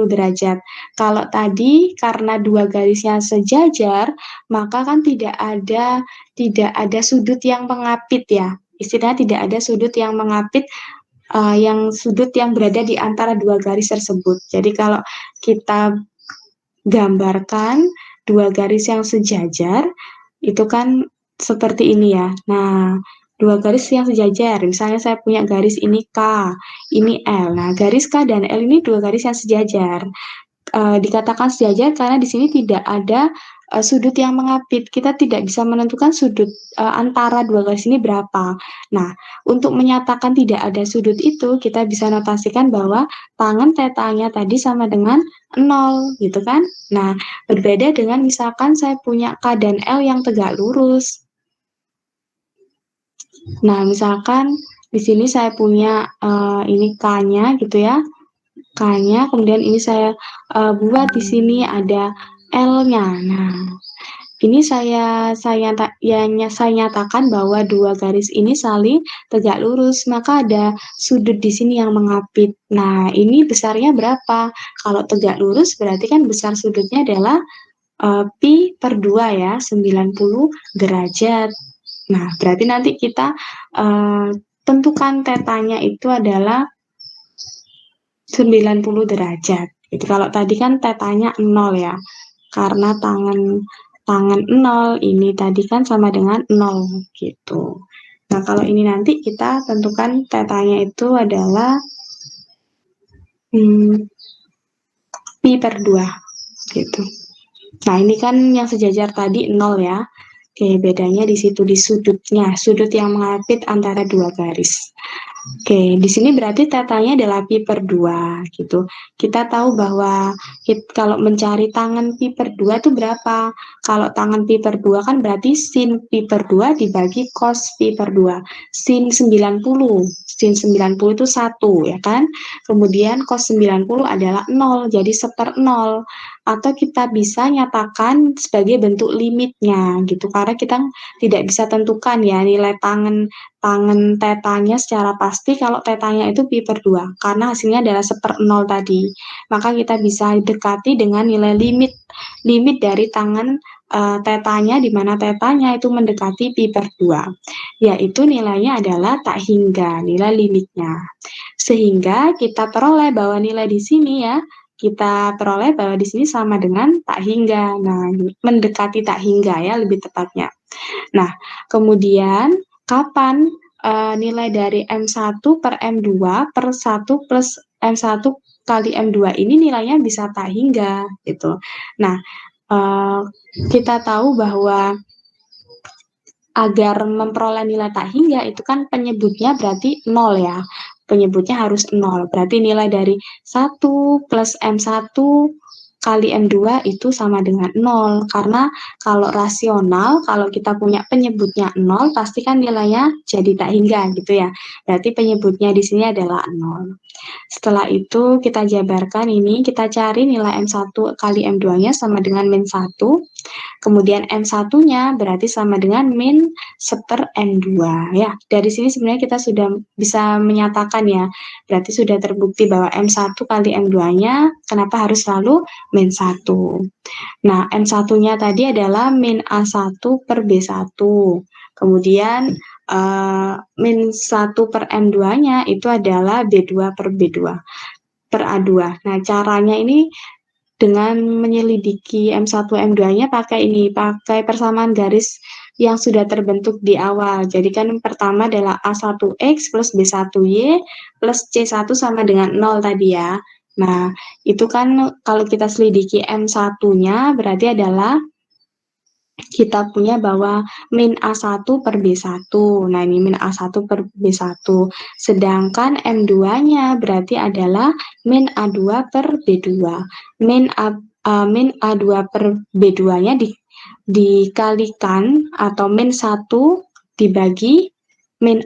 derajat. Kalau tadi karena dua garisnya sejajar, maka kan tidak ada sudut yang mengapit ya. Istilahnya tidak ada sudut yang mengapit, sudut yang berada di antara dua garis tersebut. Jadi kalau kita gambarkan dua garis yang sejajar, itu kan seperti ini ya. Nah, dua garis yang sejajar, misalnya saya punya garis ini K, ini L. Nah, garis K dan L ini dua garis yang sejajar. Dikatakan sejajar karena di sini tidak ada sudut yang mengapit. Kita tidak bisa menentukan sudut antara dua garis ini berapa. Nah, untuk menyatakan tidak ada sudut itu, kita bisa notasikan bahwa tangan tetanya tadi sama dengan 0, gitu kan? Nah, berbeda dengan misalkan saya punya K dan L yang tegak lurus. Nah, misalkan di sini saya punya ini K-nya gitu ya. K-nya, kemudian ini saya buat di sini ada L-nya. Nah, ini saya nyatakan bahwa dua garis ini saling tegak lurus, maka ada sudut di sini yang mengapit. Nah, ini besarnya berapa? Kalau tegak lurus berarti kan besar sudutnya adalah pi per 2 ya, 90 derajat. Nah, berarti nanti kita tentukan tetanya itu adalah 90 derajat. Itu kalau tadi kan tetanya 0 ya. Karena tangan 0 ini tadi kan sama dengan 0 gitu. Nah, kalau ini nanti kita tentukan tetanya itu adalah pi per 2 gitu. Nah, ini kan yang sejajar tadi 0 ya. Oke, bedanya di situ di sudutnya, sudut yang mengapit antara dua garis. Oke, di sini berarti tetanya adalah pi per 2 gitu. Kita tahu bahwa kalau mencari tangan pi per 2 itu berapa? Kalau tangan pi per 2 kan berarti sin pi per 2 dibagi cos pi per 2. Sin 90. Sin 90 itu 1 ya kan? Kemudian cos 90 adalah 0, jadi 1/0. atau kita bisa nyatakan sebagai bentuk limitnya gitu, karena kita tidak bisa tentukan ya nilai tangen tangen tetanya secara pasti kalau tetanya itu pi per 2 karena hasilnya adalah 1/0 tadi. Maka kita bisa dekati dengan nilai limit dari tangen tetanya, di mana tetanya itu mendekati pi per 2, yaitu nilainya adalah tak hingga, nilai limitnya. Sehingga kita peroleh bahwa nilai di sini ya, kita peroleh bahwa di sini sama dengan tak hingga. Nah, mendekati tak hingga ya lebih tepatnya. Nah, kemudian kapan nilai dari M1 per M2 per 1 plus M1 kali M2 ini nilainya bisa tak hingga gitu. Nah, kita tahu bahwa agar memperoleh nilai tak hingga itu kan penyebutnya berarti 0 ya. Penyebutnya harus 0. Berarti nilai dari 1 plus M1 kali M2 itu sama dengan 0. Karena kalau rasional, kalau kita punya penyebutnya 0, pasti kan nilainya jadi tak hingga gitu ya. Berarti penyebutnya di sini adalah 0. Setelah itu kita jabarkan ini, kita cari nilai M1 kali M2-nya sama dengan min 1. Kemudian M1-nya berarti sama dengan min 1 M2 ya. Dari sini sebenarnya kita sudah bisa menyatakan ya. Berarti sudah terbukti bahwa M1 kali M2-nya kenapa harus selalu min 1. Nah, M1-nya tadi adalah min A1 per B1. Kemudian min 1 per M2-nya itu adalah B2 per B2 per A2. Nah, caranya ini dengan menyelidiki M1 M2-nya pakai persamaan garis yang sudah terbentuk di awal. Jadi kan pertama adalah A1X plus B1Y plus C1 sama dengan 0 tadi ya. Nah, itu kan kalau kita selidiki M1-nya berarti adalah kita punya bahwa min A1 per B1. Nah, ini min A1 per B1. Sedangkan M2-nya berarti adalah min A2 per B2. Min A2 per B2-nya dikalikan atau min 1 dibagi min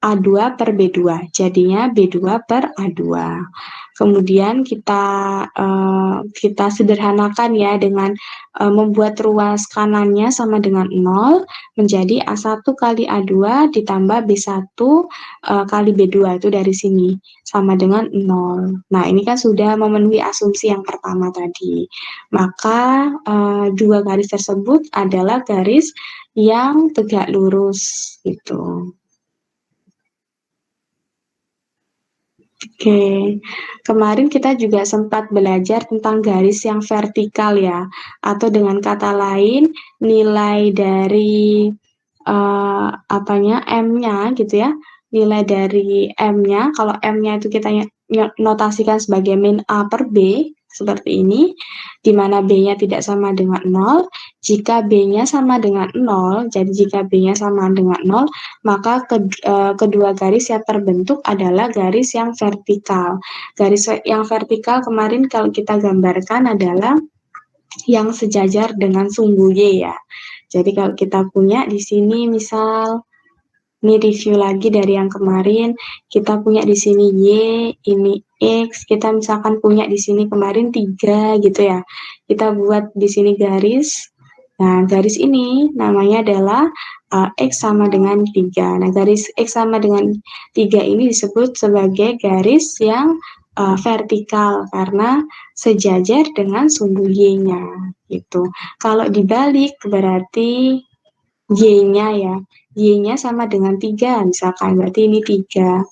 A2 per B2. Jadinya B2 per A2. Kemudian kita sederhanakan ya dengan membuat ruas kanannya sama dengan 0 menjadi A1 kali A2 ditambah B1 kali B2 itu dari sini sama dengan 0. Nah, ini kan sudah memenuhi asumsi yang pertama tadi. Maka dua garis tersebut adalah garis yang tegak lurus gitu. Oke, kemarin kita juga sempat belajar tentang garis yang vertikal ya, atau dengan kata lain nilai dari M-nya gitu ya, nilai dari M-nya, kalau M-nya itu kita notasikan sebagai min A per B, seperti ini, di mana B-nya tidak sama dengan 0, jika B-nya sama dengan 0, jadi jika B-nya sama dengan 0, maka kedua garis yang terbentuk adalah garis yang vertikal. Garis yang vertikal kemarin kalau kita gambarkan adalah yang sejajar dengan sumbu Y ya. Jadi kalau kita punya di sini misal, ini review lagi dari yang kemarin, kita punya di sini Y, ini X, kita misalkan punya di sini kemarin 3 gitu ya. Kita buat di sini garis. Nah, garis ini namanya adalah X sama dengan 3. Nah, garis X sama dengan 3 ini disebut sebagai garis yang vertikal karena sejajar dengan sumbu Y-nya gitu. Kalau dibalik berarti Y-nya ya, Y-nya sama dengan 3 misalkan, berarti ini 3.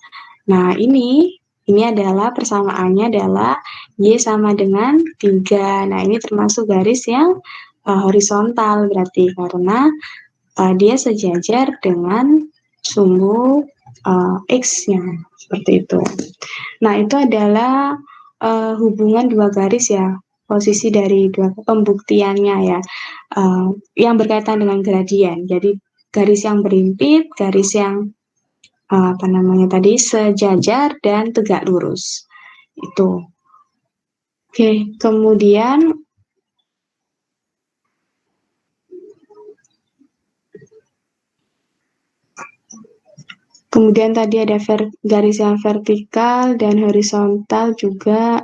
Nah, ini adalah persamaannya adalah Y sama dengan 3. Nah, ini termasuk garis yang horizontal berarti karena dia sejajar dengan sumbu X-nya, seperti itu. Nah, itu adalah hubungan dua garis ya, posisi dari dua pembuktiannya ya, yang berkaitan dengan gradien. Jadi, garis yang berimpit, garis yang sejajar dan tegak lurus. Itu. Oke, kemudian tadi ada garis yang vertikal dan horizontal juga.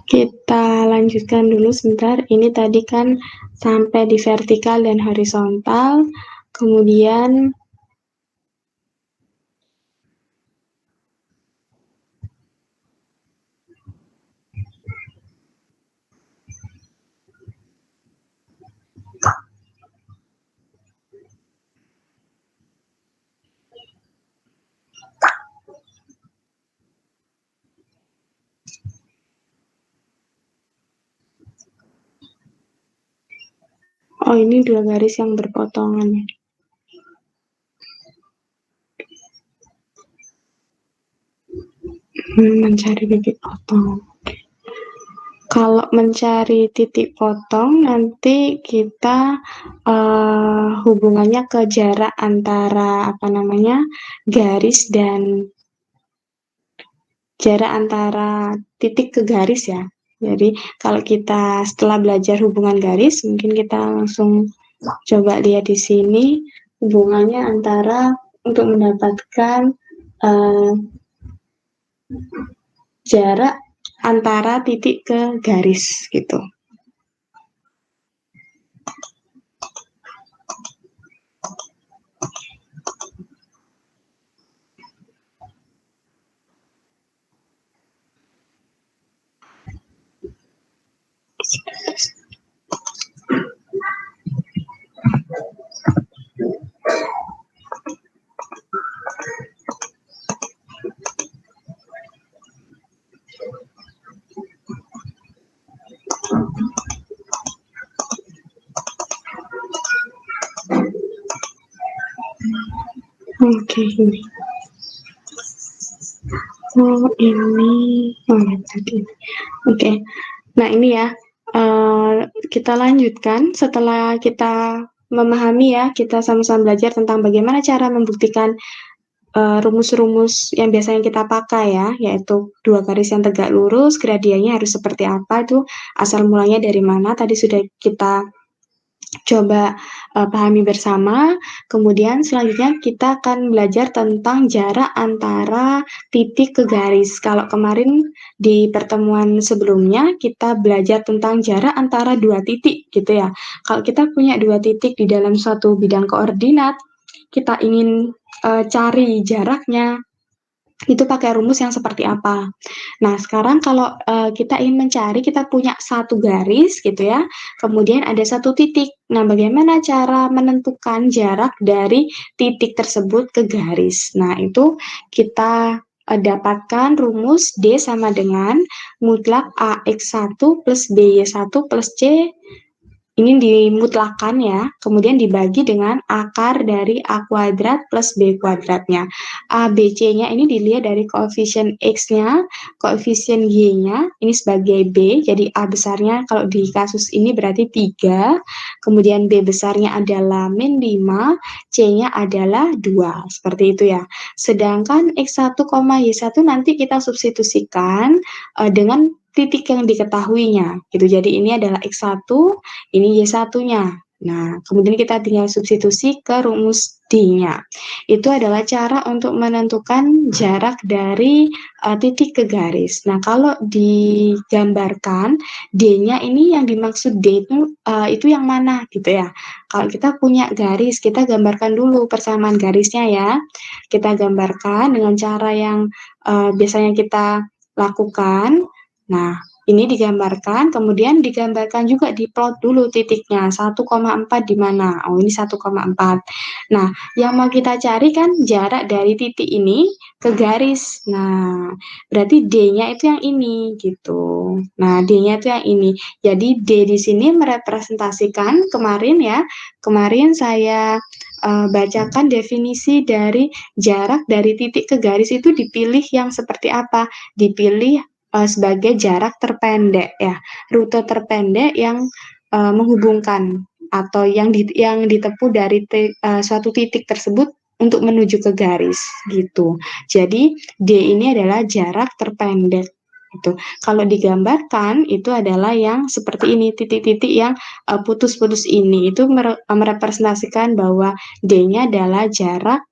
Kita lanjutkan dulu sebentar. Ini tadi kan sampai di vertikal dan horizontal. Kemudian oh, ini dua garis yang berpotongan. Mencari titik potong. Kalau mencari titik potong, nanti kita hubungannya ke jarak antara garis dan jarak antara titik ke garis ya. Jadi kalau kita setelah belajar hubungan garis, mungkin kita langsung coba lihat di sini hubungannya antara untuk mendapatkan jarak antara titik ke garis gitu. Oke, ini. Oh, ini. Oh, tadi. Oke. Nah, ini ya. Kita lanjutkan setelah kita memahami ya, kita sama-sama belajar tentang bagaimana cara membuktikan rumus-rumus yang biasanya kita pakai ya, yaitu dua garis yang tegak lurus, gradiennya harus seperti apa, itu asal mulanya dari mana, tadi sudah kita coba pahami bersama. Kemudian selanjutnya kita akan belajar tentang jarak antara titik ke garis. Kalau kemarin di pertemuan sebelumnya kita belajar tentang jarak antara dua titik gitu ya. Kalau kita punya dua titik di dalam suatu bidang koordinat, kita ingin cari jaraknya, itu pakai rumus yang seperti apa. Nah, sekarang kalau kita ingin mencari, kita punya satu garis gitu ya, kemudian ada satu titik. Nah, bagaimana cara menentukan jarak dari titik tersebut ke garis? Nah, itu kita dapatkan rumus D sama dengan mutlak AX1 plus BY1 plus C ini dimutlakan ya, kemudian dibagi dengan akar dari A kuadrat plus B kuadratnya. A, B, C-nya ini dilihat dari koefisien X-nya, koefisien Y-nya, ini sebagai B, jadi A besarnya kalau di kasus ini berarti 3, kemudian B besarnya adalah min 5, C-nya adalah 2, seperti itu ya. Sedangkan X1, Y1 nanti kita substitusikan dengan titik yang diketahuinya, gitu. Jadi ini adalah X1, ini Y1-nya. Nah, kemudian kita tinggal substitusi ke rumus D-nya. Itu adalah cara untuk menentukan jarak dari titik ke garis. Nah, kalau digambarkan D-nya ini yang dimaksud D itu yang mana gitu ya. Kalau kita punya garis, kita gambarkan dulu persamaan garisnya ya. Kita gambarkan dengan cara yang biasanya kita lakukan. Nah, Ini digambarkan, kemudian digambarkan juga di plot dulu titiknya, 1,4 di mana? Oh, ini 1,4. Nah, yang mau kita cari kan jarak dari titik ini ke garis. Nah, berarti D-nya itu yang ini, gitu. Nah, D-nya itu yang ini. Jadi, D di sini merepresentasikan kemarin saya bacakan definisi dari jarak dari titik ke garis itu dipilih yang seperti apa? Dipilih sebagai jarak terpendek ya, rute terpendek yang menghubungkan atau yang ditempuh dari suatu titik tersebut untuk menuju ke garis gitu. Jadi D ini adalah jarak terpendek itu. Kalau digambarkan itu adalah yang seperti ini, titik-titik yang putus-putus ini itu merepresentasikan bahwa D-nya adalah jarak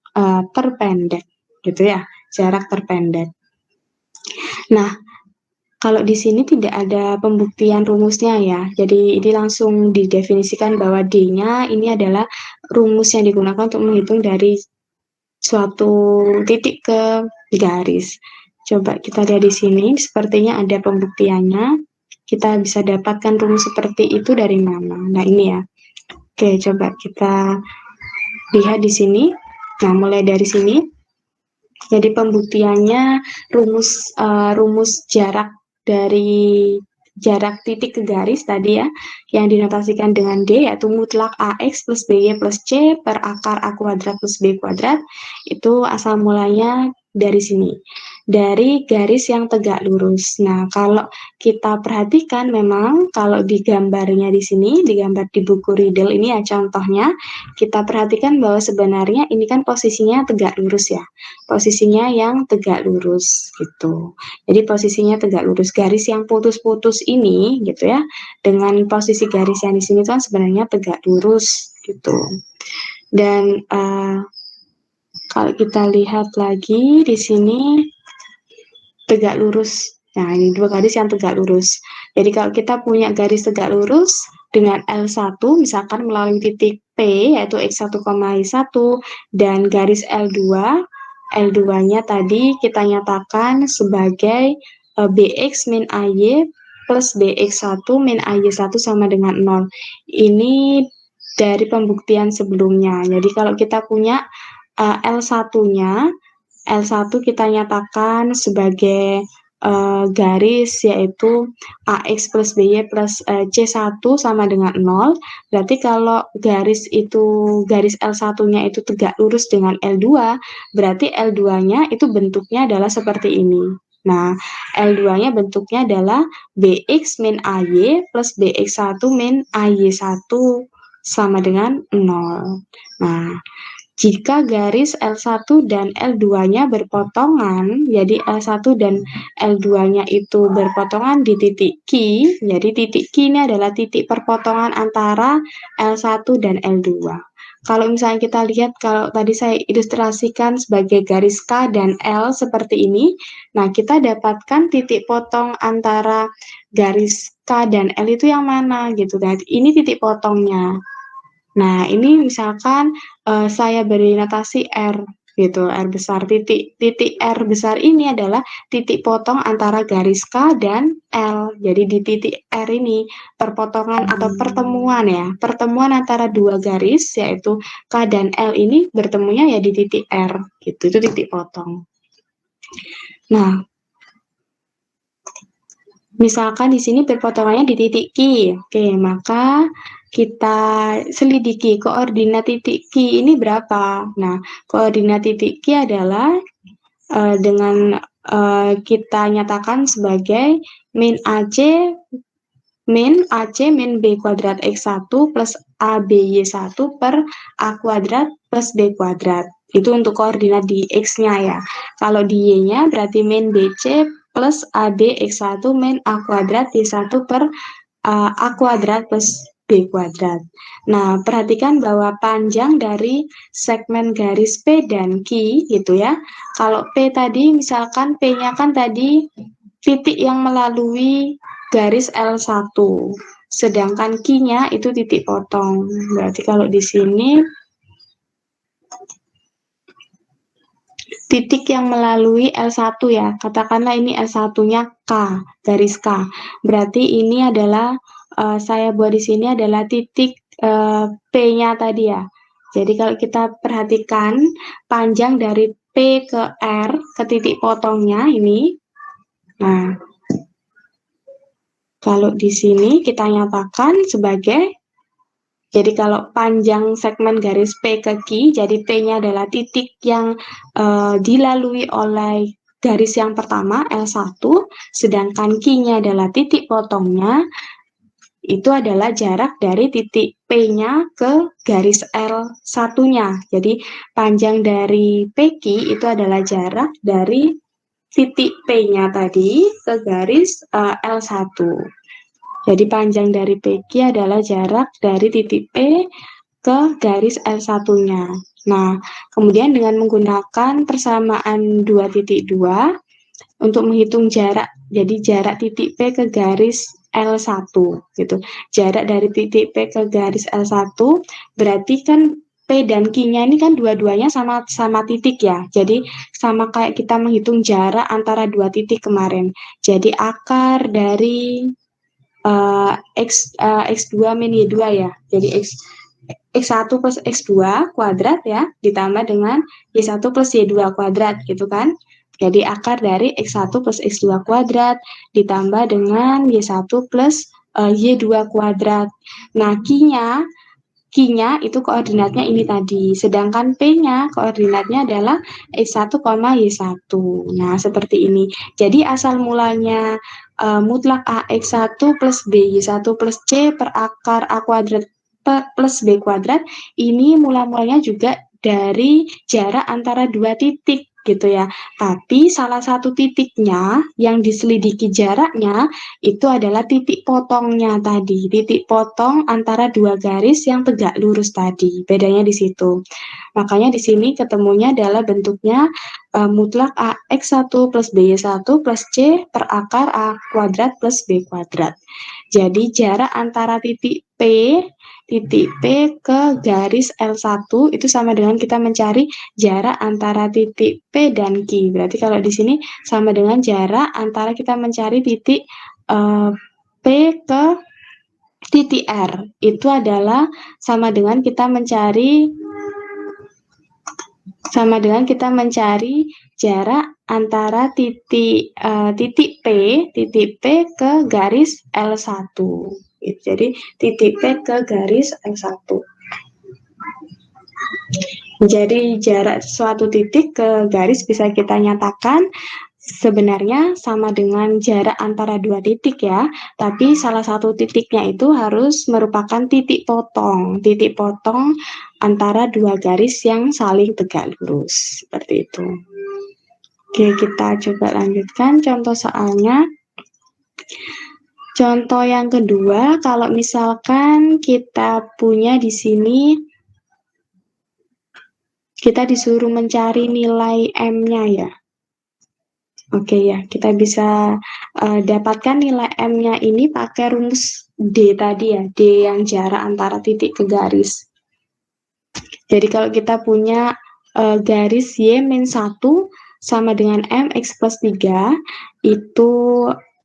terpendek gitu ya, jarak terpendek. Nah, kalau di sini tidak ada pembuktian rumusnya ya, jadi ini langsung didefinisikan bahwa D-nya ini adalah rumus yang digunakan untuk menghitung dari suatu titik ke garis. Coba kita lihat di sini, sepertinya ada pembuktiannya. Kita bisa dapatkan rumus seperti itu dari mana? Nah, ini ya. Oke, coba kita lihat di sini. Nah, mulai dari sini. Jadi pembuktiannya rumus jarak dari jarak titik ke garis tadi ya, yang dinotasikan dengan D yaitu mutlak AX plus BY plus C per akar A kuadrat plus B kuadrat, itu asal mulanya dari sini, dari garis yang tegak lurus. Nah, kalau kita perhatikan memang kalau di gambarnya di sini, digambar di buku Riddle ini ya contohnya, kita perhatikan bahwa sebenarnya ini kan posisinya tegak lurus ya, posisinya yang tegak lurus gitu. Jadi posisinya tegak lurus, garis yang putus-putus ini gitu ya, dengan posisi garis yang di sini kan sebenarnya tegak lurus gitu. Dan kalau kita lihat lagi di sini tegak lurus. Nah, ini dua garis yang tegak lurus. Jadi kalau kita punya garis tegak lurus dengan L1 misalkan melalui titik P yaitu X1, Y1 dan garis L2, L2-nya tadi kita nyatakan sebagai BX min AY plus BX1 min AY1 sama dengan 0. Ini dari pembuktian sebelumnya. Jadi kalau kita punya L1-nya, L1 kita nyatakan sebagai garis yaitu AX plus BY plus C1 sama dengan 0. Berarti kalau garis L1-nya itu tegak lurus dengan L2, berarti L2-nya itu bentuknya adalah seperti ini. Nah, L2-nya bentuknya adalah BX min AY plus BX1 min AY1 sama dengan 0. Nah, jika garis L1 dan L2-nya berpotongan, jadi L1 dan L2-nya itu berpotongan di titik Q, jadi titik Q ini adalah titik perpotongan antara L1 dan L2. Kalau misalnya kita lihat, kalau tadi saya ilustrasikan sebagai garis K dan L seperti ini, nah kita dapatkan titik potong antara garis K dan L itu yang mana gitu. Nah, ini titik potongnya. Nah, ini misalkan saya beri notasi R gitu, R besar. Titik R besar ini adalah titik potong antara garis K dan L. Jadi di titik R ini perpotongan atau pertemuan ya, pertemuan antara dua garis yaitu K dan L ini bertemunya ya di titik R gitu. Itu titik potong. Nah, misalkan di sini berpotongannya di titik Q. Oke, maka kita selidiki koordinat titik Q ini berapa. Nah, koordinat titik Q adalah dengan kita nyatakan sebagai min AC min B kuadrat X1 plus ABY1 per A kuadrat plus B kuadrat. Itu untuk koordinat di X-nya ya. Kalau di Y-nya berarti min BC plus AB X1 min A kuadrat Y1 per A kuadrat plus B kuadrat. Nah, perhatikan bahwa panjang dari segmen garis P dan Q gitu ya. Kalau P tadi, misalkan P-nya kan tadi titik yang melalui garis L1. Sedangkan Q-nya itu titik potong. Berarti kalau di sini titik yang melalui L1 ya. Katakanlah ini L1-nya K, garis K. Berarti ini adalah saya buat di sini adalah titik P-nya tadi ya. Jadi kalau kita perhatikan panjang dari P ke R ke titik potongnya ini. Nah, kalau di sini kita nyatakan sebagai, jadi kalau panjang segmen garis P ke Q, jadi P-nya adalah titik yang dilalui oleh garis yang pertama L1, sedangkan Q-nya adalah titik potongnya, itu adalah jarak dari titik P-nya ke garis L1-nya. Jadi panjang dari PQ itu adalah jarak dari titik P-nya tadi ke garis L1. Jadi panjang dari PQ adalah jarak dari titik P ke garis L1-nya. Nah, kemudian dengan menggunakan persamaan 2.2 untuk menghitung jarak, jadi jarak titik P ke garis L1 gitu. Jarak dari titik P ke garis L1 berarti kan P dan Q-nya ini kan dua-duanya sama titik ya. Jadi sama kayak kita menghitung jarak antara dua titik kemarin. Jadi akar dari X2 min Y2 ya. Jadi X1 plus X2 kuadrat ya, ditambah dengan Y1 plus Y2 kuadrat gitu kan. Jadi akar dari X1 plus X2 kuadrat ditambah dengan Y1 plus Y2 kuadrat. Nah, Q-nya itu koordinatnya ini tadi, sedangkan P-nya koordinatnya adalah X1, Y1. Nah, seperti ini. Jadi asal mulanya mutlak AX1 plus B, Y1 plus C per akar A kuadrat plus B kuadrat, ini mula-mulanya juga dari jarak antara dua titik gitu ya. Tapi salah satu titiknya yang diselidiki jaraknya itu adalah titik potongnya tadi, titik potong antara dua garis yang tegak lurus tadi. Bedanya di situ. Makanya di sini ketemunya adalah bentuknya mutlak AX1 plus BY1 plus C per akar A kuadrat plus B kuadrat. Jadi jarak antara titik P ke garis L1 itu sama dengan kita mencari jarak antara titik P dan Q. Berarti kalau di sini sama dengan jarak antara kita mencari titik P ke titik R. Itu adalah sama dengan kita mencari jarak antara titik P ke garis L1. Jadi titik P ke garis L1. Jadi jarak suatu titik ke garis bisa kita nyatakan sebenarnya sama dengan jarak antara dua titik ya, tapi salah satu titiknya itu harus merupakan titik potong antara dua garis yang saling tegak lurus, seperti itu. Oke, kita coba lanjutkan contoh soalnya. Contoh yang kedua, kalau misalkan kita punya di sini, kita disuruh mencari nilai M-nya ya. Oke ya, kita bisa dapatkan nilai M-nya ini pakai rumus D tadi ya, D yang jarak antara titik ke garis. Jadi kalau kita punya garis Y-1 sama dengan MX plus 3, itu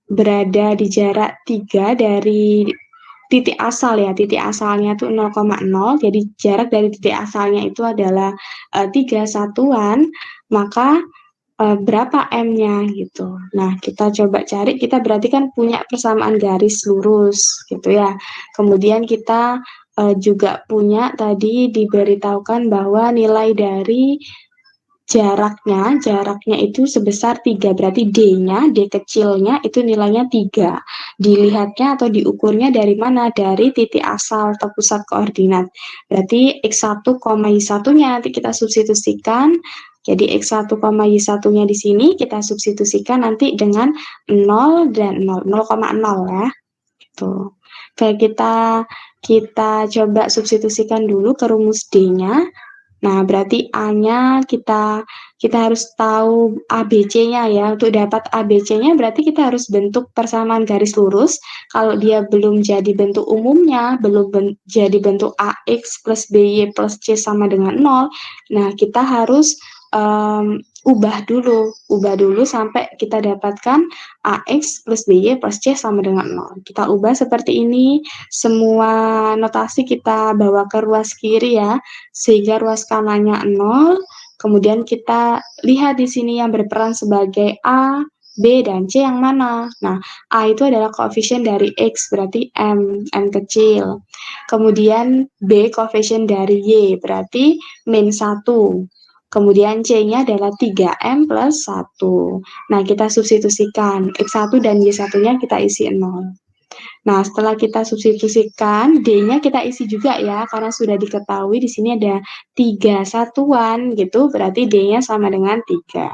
berada di jarak 3 dari titik asal ya, titik asalnya itu 0,0, jadi jarak dari titik asalnya itu adalah 3 satuan, maka berapa M-nya gitu. Nah, kita coba cari, kita berarti kan punya persamaan garis lurus gitu ya. Kemudian kita juga punya tadi diberitahukan bahwa nilai dari jaraknya itu sebesar 3, berarti D kecilnya itu nilainya 3. Dilihatnya atau diukurnya dari mana? Dari titik asal atau pusat koordinat. Berarti X1, Y1-nya nanti kita substitusikan. Jadi X1, Y1-nya di sini kita substitusikan nanti dengan 0 dan 0,0 ya. Tuh. Oke, kita coba substitusikan dulu ke rumus D-nya. Nah, berarti A-nya kita harus tahu ABC-nya ya. Untuk dapat ABC-nya berarti kita harus bentuk persamaan garis lurus. Kalau dia belum jadi bentuk umumnya, belum jadi bentuk AX plus BY plus C sama dengan 0, nah kita harus ubah dulu sampai kita dapatkan AX plus BY plus C sama dengan 0. Kita ubah seperti ini, semua notasi kita bawa ke ruas kiri ya, sehingga ruas kanannya 0, kemudian kita lihat di sini yang berperan sebagai A, B, dan C yang mana. Nah, A itu adalah koefisien dari X, berarti M kecil. Kemudian B koefisien dari Y, berarti min 1. Kemudian C-nya adalah 3M plus 1. Nah, kita substitusikan. X1 dan Y1-nya kita isi 0. Nah, setelah kita substitusikan, D-nya kita isi juga ya, karena sudah diketahui di sini ada 3 satuan gitu, berarti D-nya sama dengan 3.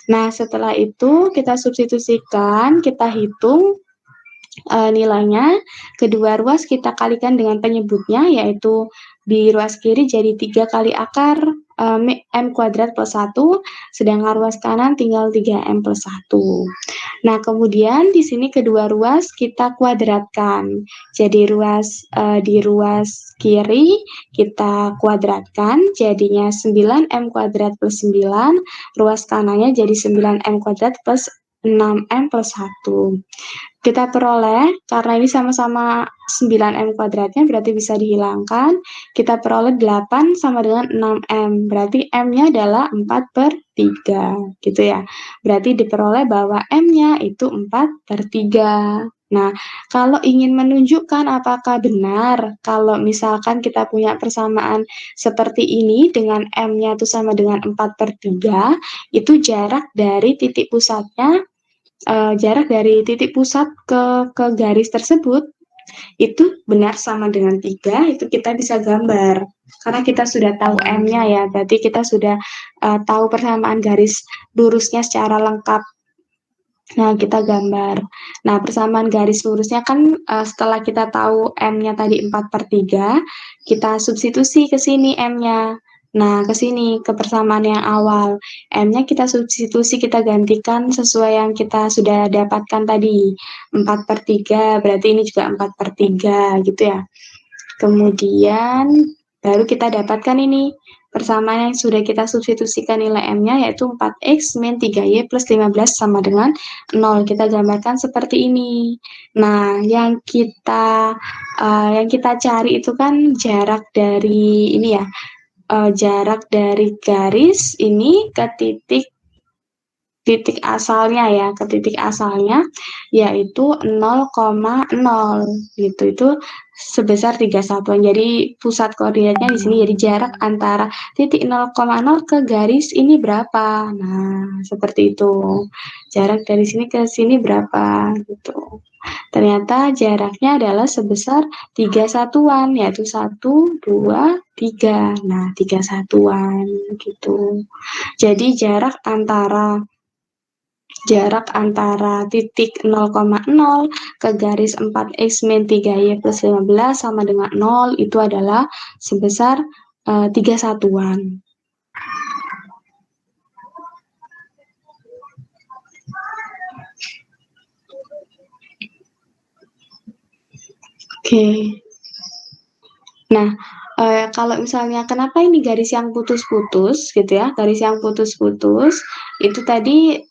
Nah, setelah itu kita substitusikan, kita hitung nilainya, kedua ruas kita kalikan dengan penyebutnya, yaitu di ruas kiri jadi 3 kali akar M kuadrat plus 1, sedangkan ruas kanan tinggal 3M plus 1. Nah, kemudian di sini kedua ruas kita kuadratkan. Jadi di ruas kiri kita kuadratkan, jadinya 9M kuadrat plus 9, ruas kanannya jadi 9M kuadrat plus 6M plus 1. Kita peroleh, karena ini sama-sama 9M kuadratnya, berarti bisa dihilangkan. Kita peroleh 8 sama dengan 6M, berarti M-nya adalah 4/3, gitu ya. Berarti diperoleh bahwa M-nya itu 4/3. Nah, kalau ingin menunjukkan apakah benar, kalau misalkan kita punya persamaan seperti ini, dengan M-nya itu sama dengan 4/3, itu jarak dari titik pusatnya, jarak dari titik pusat ke garis tersebut itu benar sama dengan 3, itu kita bisa gambar. Karena kita sudah tahu M-nya ya, berarti kita sudah tahu persamaan garis lurusnya secara lengkap. Nah, kita gambar. Nah, persamaan garis lurusnya kan setelah kita tahu M-nya tadi 4/3, kita substitusi ke sini M-nya. Nah, ke sini, ke persamaan yang awal. M-nya kita substitusi, kita gantikan sesuai yang kita sudah dapatkan tadi. 4/3, berarti ini juga 4/3, gitu ya. Kemudian, baru kita dapatkan ini persamaan yang sudah kita substitusikan nilai M-nya, yaitu 4X min 3Y plus 15 sama dengan 0. Kita gambarkan seperti ini. Nah, yang kita cari itu kan jarak dari ini ya, jarak dari garis ini ke titik asalnya ya, ke titik asalnya yaitu 0,0 gitu. Itu sebesar 3 satuan. Jadi pusat koordinatnya di sini, jadi jarak antara titik 0,0 ke garis ini berapa. Nah, seperti itu. Jarak dari sini ke sini berapa gitu. Ternyata jaraknya adalah sebesar 3 satuan, yaitu 1, 2, 3. Nah, 3 satuan gitu. Jadi jarak antara titik 0,0 ke garis 4X min 3Y plus 15 sama dengan 0 itu adalah sebesar 3 satuan. Oke. Nah, kalau misalnya kenapa ini garis yang putus-putus gitu ya, garis yang putus-putus itu tadi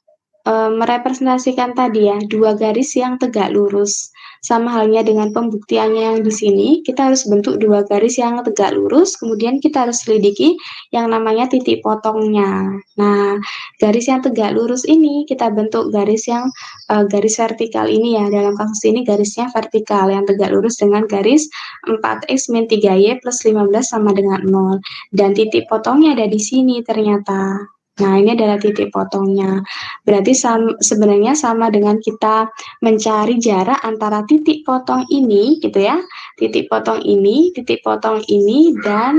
merepresentasikan tadi ya, dua garis yang tegak lurus. Sama halnya dengan pembuktiannya yang di sini, kita harus bentuk dua garis yang tegak lurus, kemudian kita harus selidiki yang namanya titik potongnya. Nah, garis yang tegak lurus ini kita bentuk garis yang garis vertikal ini ya, dalam kasus ini garisnya vertikal, yang tegak lurus dengan garis 4X min 3Y plus 15 sama dengan 0. Dan titik potongnya ada di sini ternyata. Nah, ini adalah titik potongnya. Berarti sebenarnya sama dengan kita mencari jarak antara titik potong ini, gitu ya. Titik potong ini, dan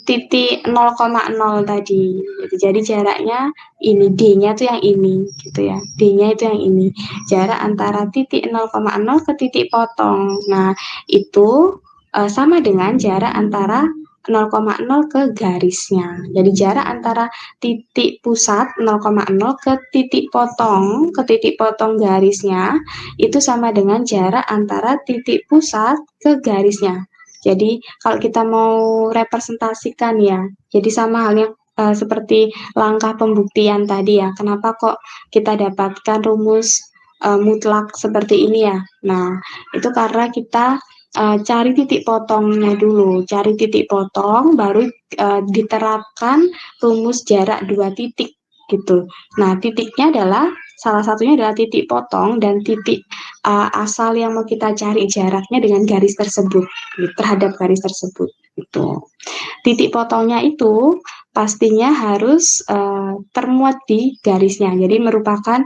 titik 0,0 tadi. Jadi jaraknya ini, D-nya tuh yang ini, gitu ya. D-nya itu yang ini. Jarak antara titik 0,0 ke titik potong. Nah, itu sama dengan jarak antara 0,0 ke garisnya. Jadi jarak antara titik pusat 0,0 ke titik potong garisnya itu sama dengan jarak antara titik pusat ke garisnya. Jadi kalau kita mau representasikan ya, jadi sama halnya seperti langkah pembuktian tadi ya. Kenapa kok kita dapatkan rumus mutlak seperti ini ya? Nah, itu karena kita cari titik potongnya dulu, cari titik potong, baru diterapkan rumus jarak dua titik gitu. Nah, titiknya adalah salah satunya adalah titik potong dan titik asal yang mau kita cari jaraknya dengan garis tersebut, terhadap garis tersebut. Gitu. Titik potongnya itu pastinya harus termuat di garisnya. Jadi merupakan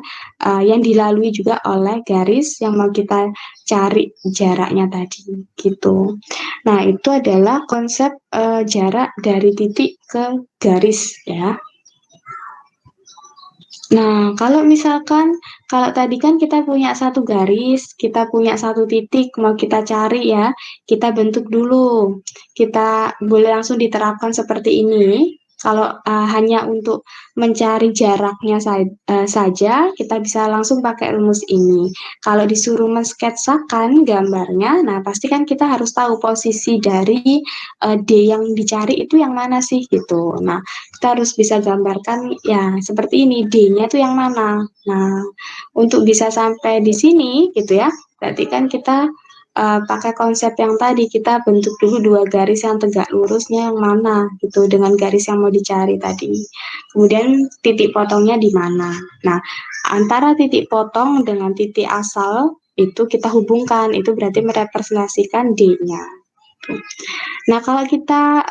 yang dilalui juga oleh garis yang mau kita cari jaraknya tadi gitu. Nah, itu adalah konsep jarak dari titik ke garis ya. Nah, kalau misalkan, kalau tadi kan kita punya satu garis, kita punya satu titik, mau kita cari ya, kita bentuk dulu. Kita boleh langsung diterapkan seperti ini. Kalau hanya untuk mencari jaraknya saja, kita bisa langsung pakai rumus ini. Kalau disuruh mensketsakan gambarnya, nah pasti kan kita harus tahu posisi dari D yang dicari itu yang mana sih gitu. Nah, kita harus bisa gambarkan ya seperti ini, D-nya itu yang mana. Nah, untuk bisa sampai di sini gitu ya, berarti kan kita pakai konsep yang tadi, kita bentuk dulu dua garis yang tegak lurusnya yang mana gitu dengan garis yang mau dicari tadi. Kemudian titik potongnya di mana. Nah, antara titik potong dengan titik asal itu kita hubungkan, itu berarti merepresentasikan D-nya. Nah, kalau kita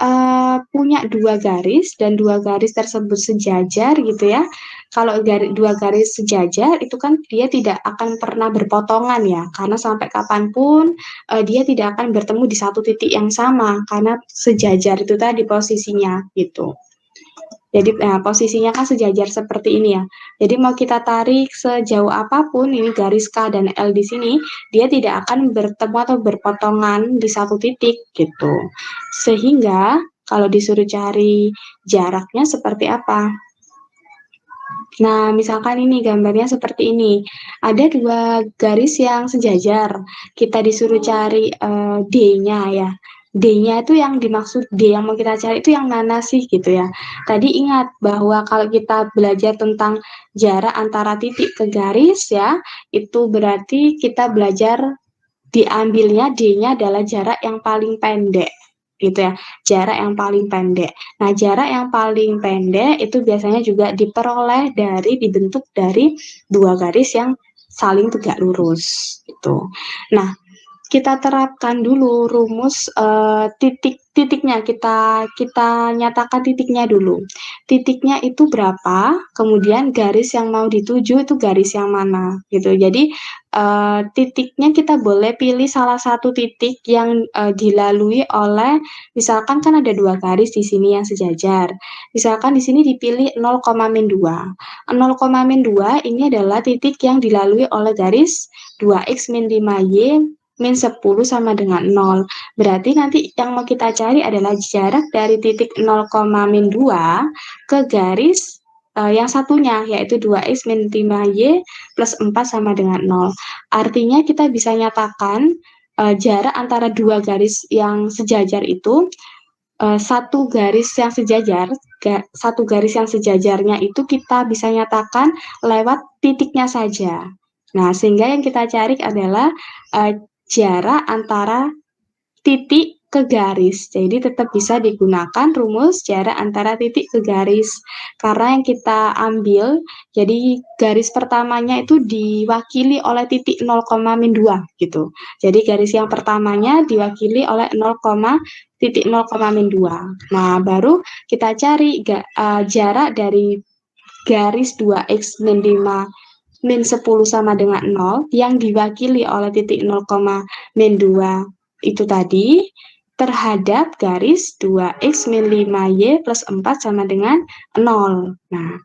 punya dua garis dan dua garis tersebut sejajar gitu ya, kalau dua garis sejajar itu kan dia tidak akan pernah berpotongan ya, karena sampai kapanpun dia tidak akan bertemu di satu titik yang sama karena sejajar itu tadi posisinya gitu. Jadi posisinya kan sejajar seperti ini ya. Jadi mau kita tarik sejauh apapun ini garis K dan L di sini, dia tidak akan bertemu atau berpotongan di satu titik gitu. Sehingga kalau disuruh cari jaraknya seperti apa? Nah, misalkan ini gambarnya seperti ini. Ada dua garis yang sejajar. Kita disuruh cari D-nya ya. D-nya itu yang dimaksud, D yang mau kita cari itu yang mana sih gitu ya. Tadi ingat bahwa kalau kita belajar tentang jarak antara titik ke garis ya, itu berarti kita belajar diambilnya D-nya adalah jarak yang paling pendek gitu ya, jarak yang paling pendek. Nah, jarak yang paling pendek itu biasanya juga diperoleh dari dibentuk dari dua garis yang saling tegak lurus gitu. Nah, kita terapkan dulu rumus titiknya, kita nyatakan titiknya dulu. Titiknya itu berapa, kemudian garis yang mau dituju itu garis yang mana gitu. Jadi titiknya kita boleh pilih salah satu titik yang dilalui oleh, misalkan kan ada dua garis di sini yang sejajar. Misalkan di sini dipilih 0,-2. 0,-2 ini adalah titik yang dilalui oleh garis 2x min 5y min 10 sama dengan 0. Berarti nanti yang mau kita cari adalah jarak dari titik 0,-2 ke garis yang satunya, yaitu 2x min 5y plus 4 sama dengan 0. Artinya kita bisa nyatakan jarak antara dua garis yang sejajar itu, satu garis yang sejajarnya itu kita bisa nyatakan lewat titiknya saja. Nah, sehingga yang kita cari adalah jarak antara titik ke garis. Jadi tetap bisa digunakan rumus jarak antara titik ke garis. Karena yang kita ambil, jadi garis pertamanya itu diwakili oleh titik 0,-2 gitu. Jadi garis yang pertamanya diwakili oleh 0,-2. Nah, baru kita cari jarak dari garis 2x min 5 min 10 sama dengan 0 yang diwakili oleh titik 0,-2 itu tadi terhadap garis 2x min 5y plus 4 sama dengan 0. Nah,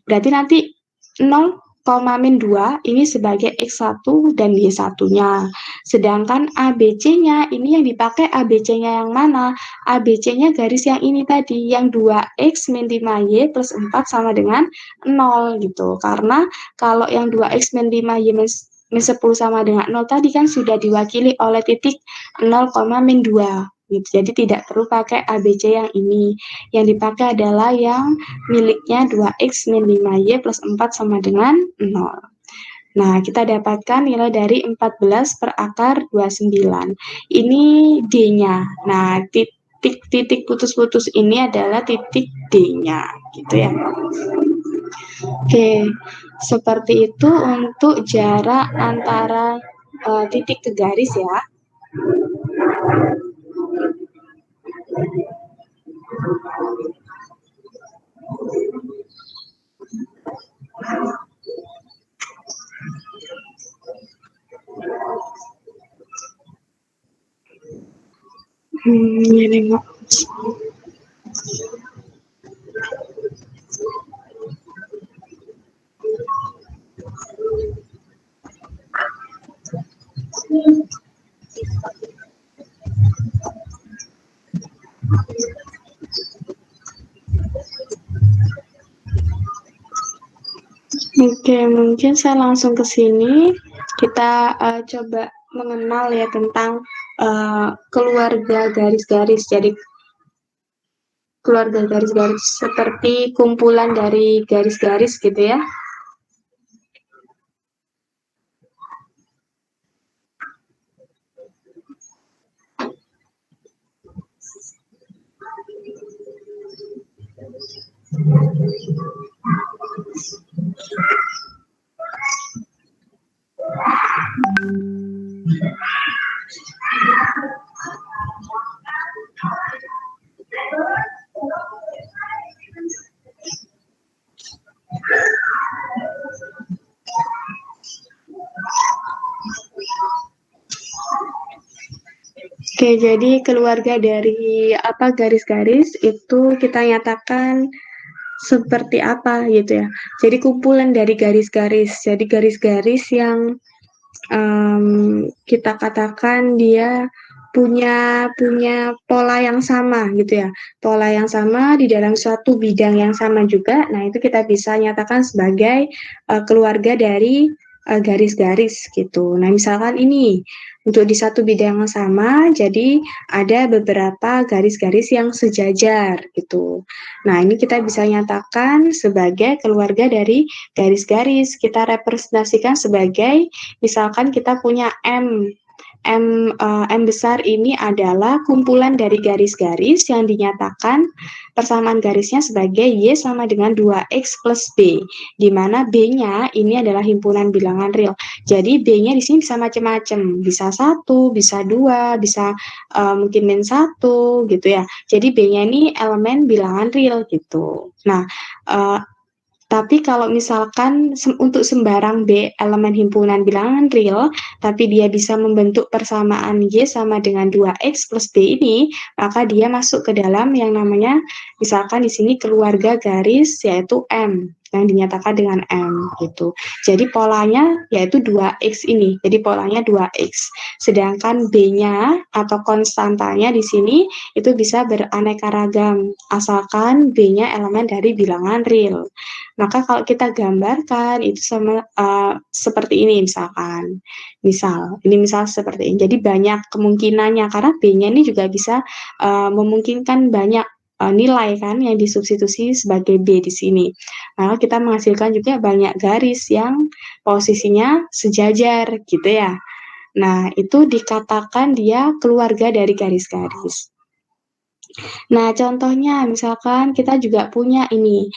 berarti nanti 0,-2 ini sebagai X1 dan Y1-nya. Sedangkan ABC-nya ini yang dipakai ABC-nya yang mana? ABC-nya garis yang ini tadi, yang 2x min 5y plus 4 sama dengan 0 gitu. Karena kalau yang 2x min 5y min 10 sama dengan 0 tadi kan sudah diwakili oleh titik 0,-2 gitu. Jadi tidak perlu pakai ABC yang ini. Yang dipakai adalah yang miliknya 2x min 5y plus 4 sama dengan 0. Nah, kita dapatkan nilai dari 14 per akar 29. Ini D-nya. Nah, titik putus-putus ini adalah titik D-nya, gitu ya. Oke, seperti itu untuk jarak antara titik ke garis ya. Ini nggak. Oke, mungkin saya langsung ke sini. Kita coba mengenal ya tentang keluarga garis-garis. Jadi keluarga garis-garis seperti kumpulan dari garis-garis gitu ya. Oke, jadi keluarga dari apa garis-garis itu kita nyatakan seperti apa gitu ya. Jadi kumpulan dari garis-garis. Jadi garis-garis yang kita katakan dia punya pola yang sama gitu ya. Pola yang sama di dalam suatu bidang yang sama juga. Nah, itu kita bisa nyatakan sebagai keluarga dari garis-garis gitu. Nah, misalkan ini untuk di satu bidang yang sama, jadi ada beberapa garis-garis yang sejajar gitu. Nah, ini kita bisa nyatakan sebagai keluarga dari garis-garis. Kita representasikan sebagai, misalkan kita punya M besar ini adalah kumpulan dari garis-garis yang dinyatakan persamaan garisnya sebagai Y sama dengan 2X plus B, di mana B-nya ini adalah himpunan bilangan real. Jadi B-nya di sini bisa macam-macam, bisa 1, bisa 2, bisa mungkin min 1 gitu ya. Jadi B-nya ini elemen bilangan real gitu. Nah, tapi kalau misalkan untuk sembarang B elemen himpunan bilangan real, tapi dia bisa membentuk persamaan Y sama dengan 2X plus B ini, maka dia masuk ke dalam yang namanya, misalkan di sini keluarga garis, yaitu M, yang dinyatakan dengan M, gitu. Jadi polanya yaitu 2X ini, jadi polanya 2X. Sedangkan B-nya atau konstantanya di sini itu bisa beraneka ragam, asalkan B-nya elemen dari bilangan real. Maka kalau kita gambarkan itu sama seperti ini misalkan. Misal seperti ini. Jadi banyak kemungkinannya karena B-nya ini juga bisa memungkinkan banyak nilai kan yang disubstitusi sebagai B di sini. Maka kita menghasilkan juga banyak garis yang posisinya sejajar gitu ya. Nah, itu dikatakan dia keluarga dari garis-garis. Nah, contohnya misalkan kita juga punya ini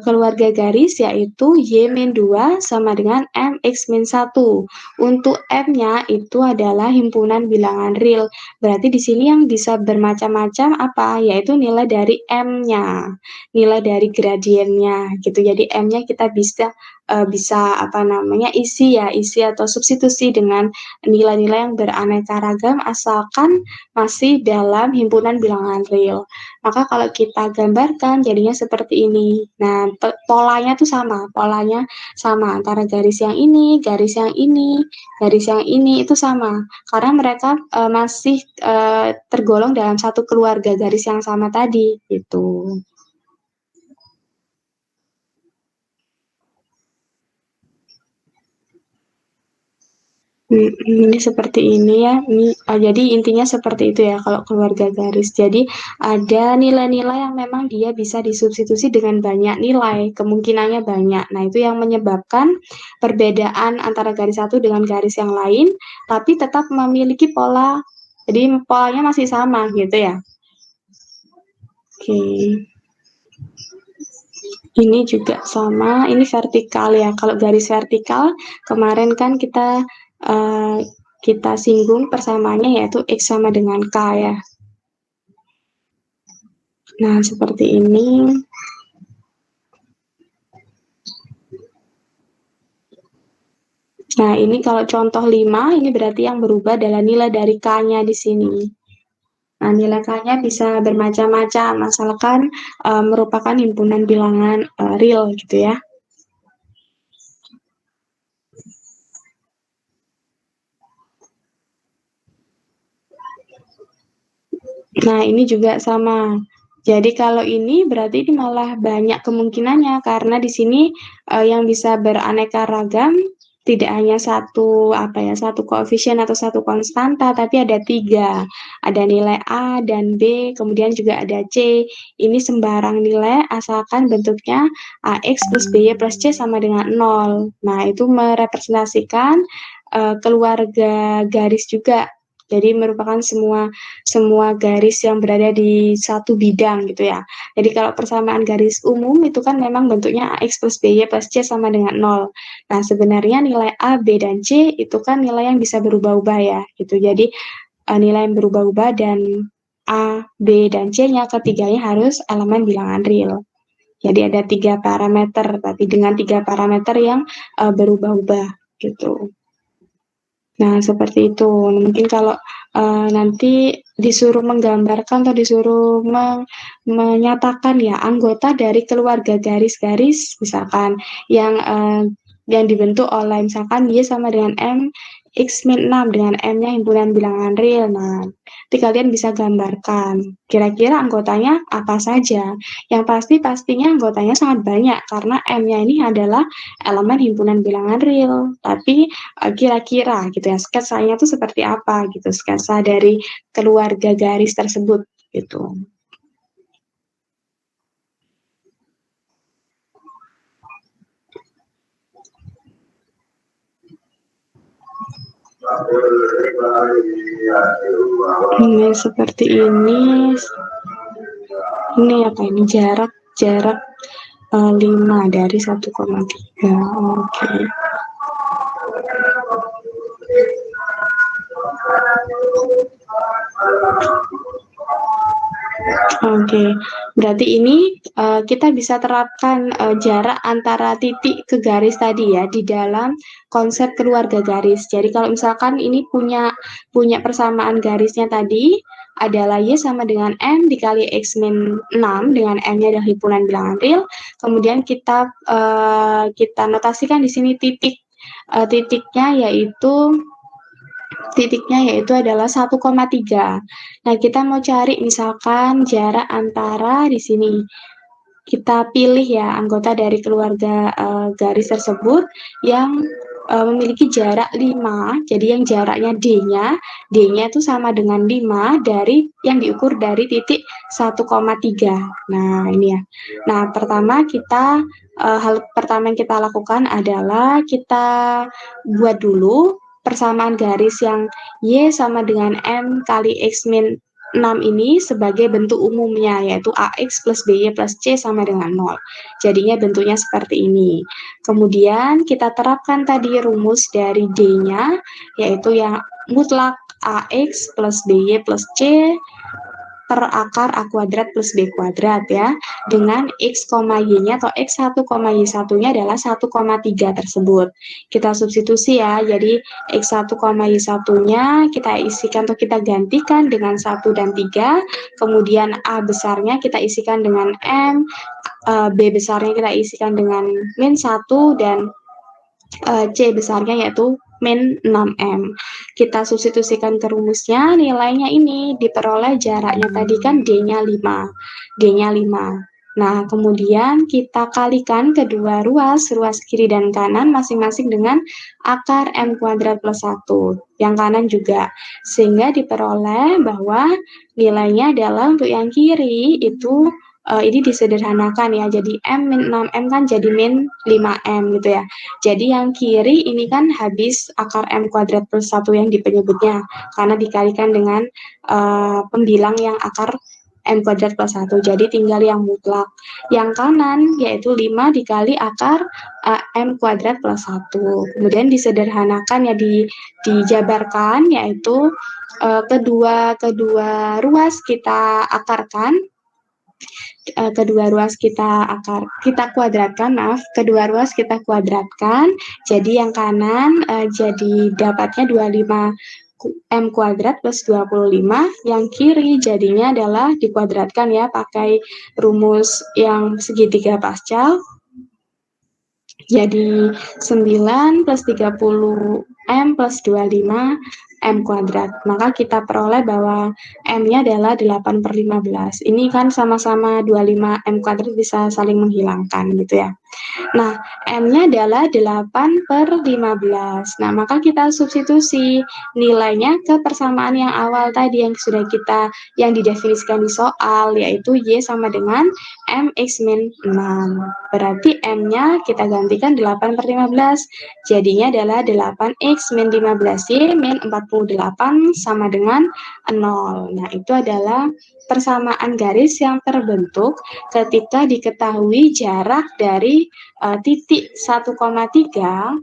keluarga garis yaitu Y-2 sama dengan MX-1. Untuk M-nya itu adalah himpunan bilangan real. Berarti di sini yang bisa bermacam-macam apa? Yaitu nilai dari M-nya, nilai dari gradiennya gitu. Jadi M-nya kita bisa apa namanya isi atau substitusi dengan nilai-nilai yang beraneka ragam asalkan masih dalam himpunan bilangan real. Maka kalau kita gambarkan jadinya seperti ini. Nah, polanya tuh polanya sama antara garis yang ini, garis yang ini, garis yang ini itu sama. Karena mereka masih tergolong dalam satu keluarga garis yang sama tadi gitu. Ini seperti ini ya. Jadi intinya seperti itu ya kalau keluarga garis. Jadi ada nilai-nilai yang memang dia bisa disubstitusi dengan banyak nilai, kemungkinannya banyak. Nah, itu yang menyebabkan perbedaan antara garis satu dengan garis yang lain, tapi tetap memiliki pola. Jadi polanya masih sama gitu ya. Oke. Ini juga sama, ini vertikal ya. Kalau garis vertikal, kemarin kan eh, kita singgung persamaannya yaitu X sama dengan K ya. Nah, seperti ini. Nah, ini kalau contoh 5, ini berarti yang berubah adalah nilai dari K-nya di sini. Nah, nilai K-nya bisa bermacam-macam, asalkan merupakan himpunan bilangan real gitu ya. Nah, ini juga sama. Jadi kalau ini berarti ini malah banyak kemungkinannya karena di sini yang bisa beraneka ragam tidak hanya satu koefisien atau satu konstanta, tapi ada tiga. Ada nilai A dan B, kemudian juga ada C. Ini sembarang nilai asalkan bentuknya AX plus BY plus C sama dengan nol. Nah, itu merepresentasikan keluarga garis juga. Jadi merupakan semua semua garis yang berada di satu bidang gitu ya. Jadi kalau persamaan garis umum itu kan memang bentuknya AX plus BY plus C sama dengan nol. Nah, sebenarnya nilai A, B, dan C itu kan nilai yang bisa berubah-ubah ya gitu. Jadi nilai yang berubah-ubah dan A, B, dan C-nya ketiganya harus elemen bilangan real. Jadi ada tiga parameter, tapi dengan tiga parameter yang berubah-ubah gitu. Nah, seperti itu. Mungkin kalau nanti disuruh menggambarkan atau disuruh menyatakan ya anggota dari keluarga garis-garis, misalkan yang eh, yang dibentuk oleh misalkan Y sama dengan M, X min 6 dengan M-nya himpunan bilangan real. Nah, nanti kalian bisa gambarkan kira-kira anggotanya apa saja. Yang pasti pastinya anggotanya sangat banyak karena M-nya ini adalah elemen himpunan bilangan real. Tapi kira-kira gitu ya sketsanya tuh seperti apa gitu, sketsa dari keluarga garis tersebut gitu. Ini seperti ini apa ini jarak jarak 5 dari 1,3. Oke. Oke, berarti ini kita bisa terapkan jarak antara titik ke garis tadi ya di dalam konsep keluarga garis. Jadi kalau misalkan ini punya punya persamaan garisnya tadi adalah Y sama dengan M dikali X min 6 dengan M-nya adalah himpunan bilangan real. Kemudian kita notasikan di sini titiknya yaitu adalah 1,3. Nah, kita mau cari misalkan jarak antara di sini. Kita pilih ya anggota dari keluarga garis tersebut yang memiliki jarak 5. Jadi yang jaraknya D-nya itu sama dengan 5 dari yang diukur dari titik 1,3. Nah, ini ya. Nah, hal pertama yang kita lakukan adalah kita buat dulu persamaan garis yang Y sama dengan M kali X min 6 ini sebagai bentuk umumnya, yaitu AX plus BY plus C sama dengan 0. Jadinya bentuknya seperti ini. Kemudian kita terapkan tadi rumus dari D-nya, yaitu yang mutlak AX plus BY plus C per akar A kuadrat plus B kuadrat ya, dengan X, Y-nya atau X1, Y1-nya adalah 1,3 tersebut. Kita substitusi ya, jadi X1, Y1-nya kita isikan atau kita gantikan dengan 1 dan 3, kemudian A besarnya kita isikan dengan M, B besarnya kita isikan dengan min 1, dan C besarnya yaitu min 6M. Kita substitusikan ke rumusnya, nilainya ini diperoleh jaraknya tadi kan D-nya 5. D-nya 5. Nah, kemudian kita kalikan kedua ruas kiri dan kanan masing-masing dengan akar M kuadrat plus 1. Yang kanan juga. Sehingga diperoleh bahwa nilainya adalah untuk yang kiri itu ini disederhanakan ya. Jadi M min 6M kan jadi min 5M gitu ya. Jadi yang kiri ini kan habis akar M kuadrat plus 1 yang di penyebutnya. Karena dikalikan dengan pembilang yang akar M kuadrat plus 1. Jadi tinggal yang mutlak. Yang kanan yaitu 5 dikali akar M kuadrat plus 1. Kemudian disederhanakan ya, dijabarkan yaitu kedua ruas kita akarkan, kedua ruas kita kuadratkan. Jadi yang kanan jadi dapatnya 25 M kuadrat plus 25, yang kiri jadinya adalah dikuadratkan ya pakai rumus yang segitiga pascal. Jadi 9 plus 30 M plus 25 M kuadrat. Maka kita peroleh bahwa M-nya adalah 8/15. Ini kan sama-sama 25 M kuadrat bisa saling menghilangkan gitu ya. Nah, M-nya adalah 8/15. Nah, maka kita substitusi nilainya ke persamaan yang awal tadi yang didefinisikan di soal, yaitu Y sama dengan MX min 6. Berarti M-nya kita gantikan 8/15. Jadinya adalah 8X min 15Y min 48 sama dengan 0. Nah, itu adalah persamaan garis yang terbentuk ketika diketahui jarak dari titik 1,3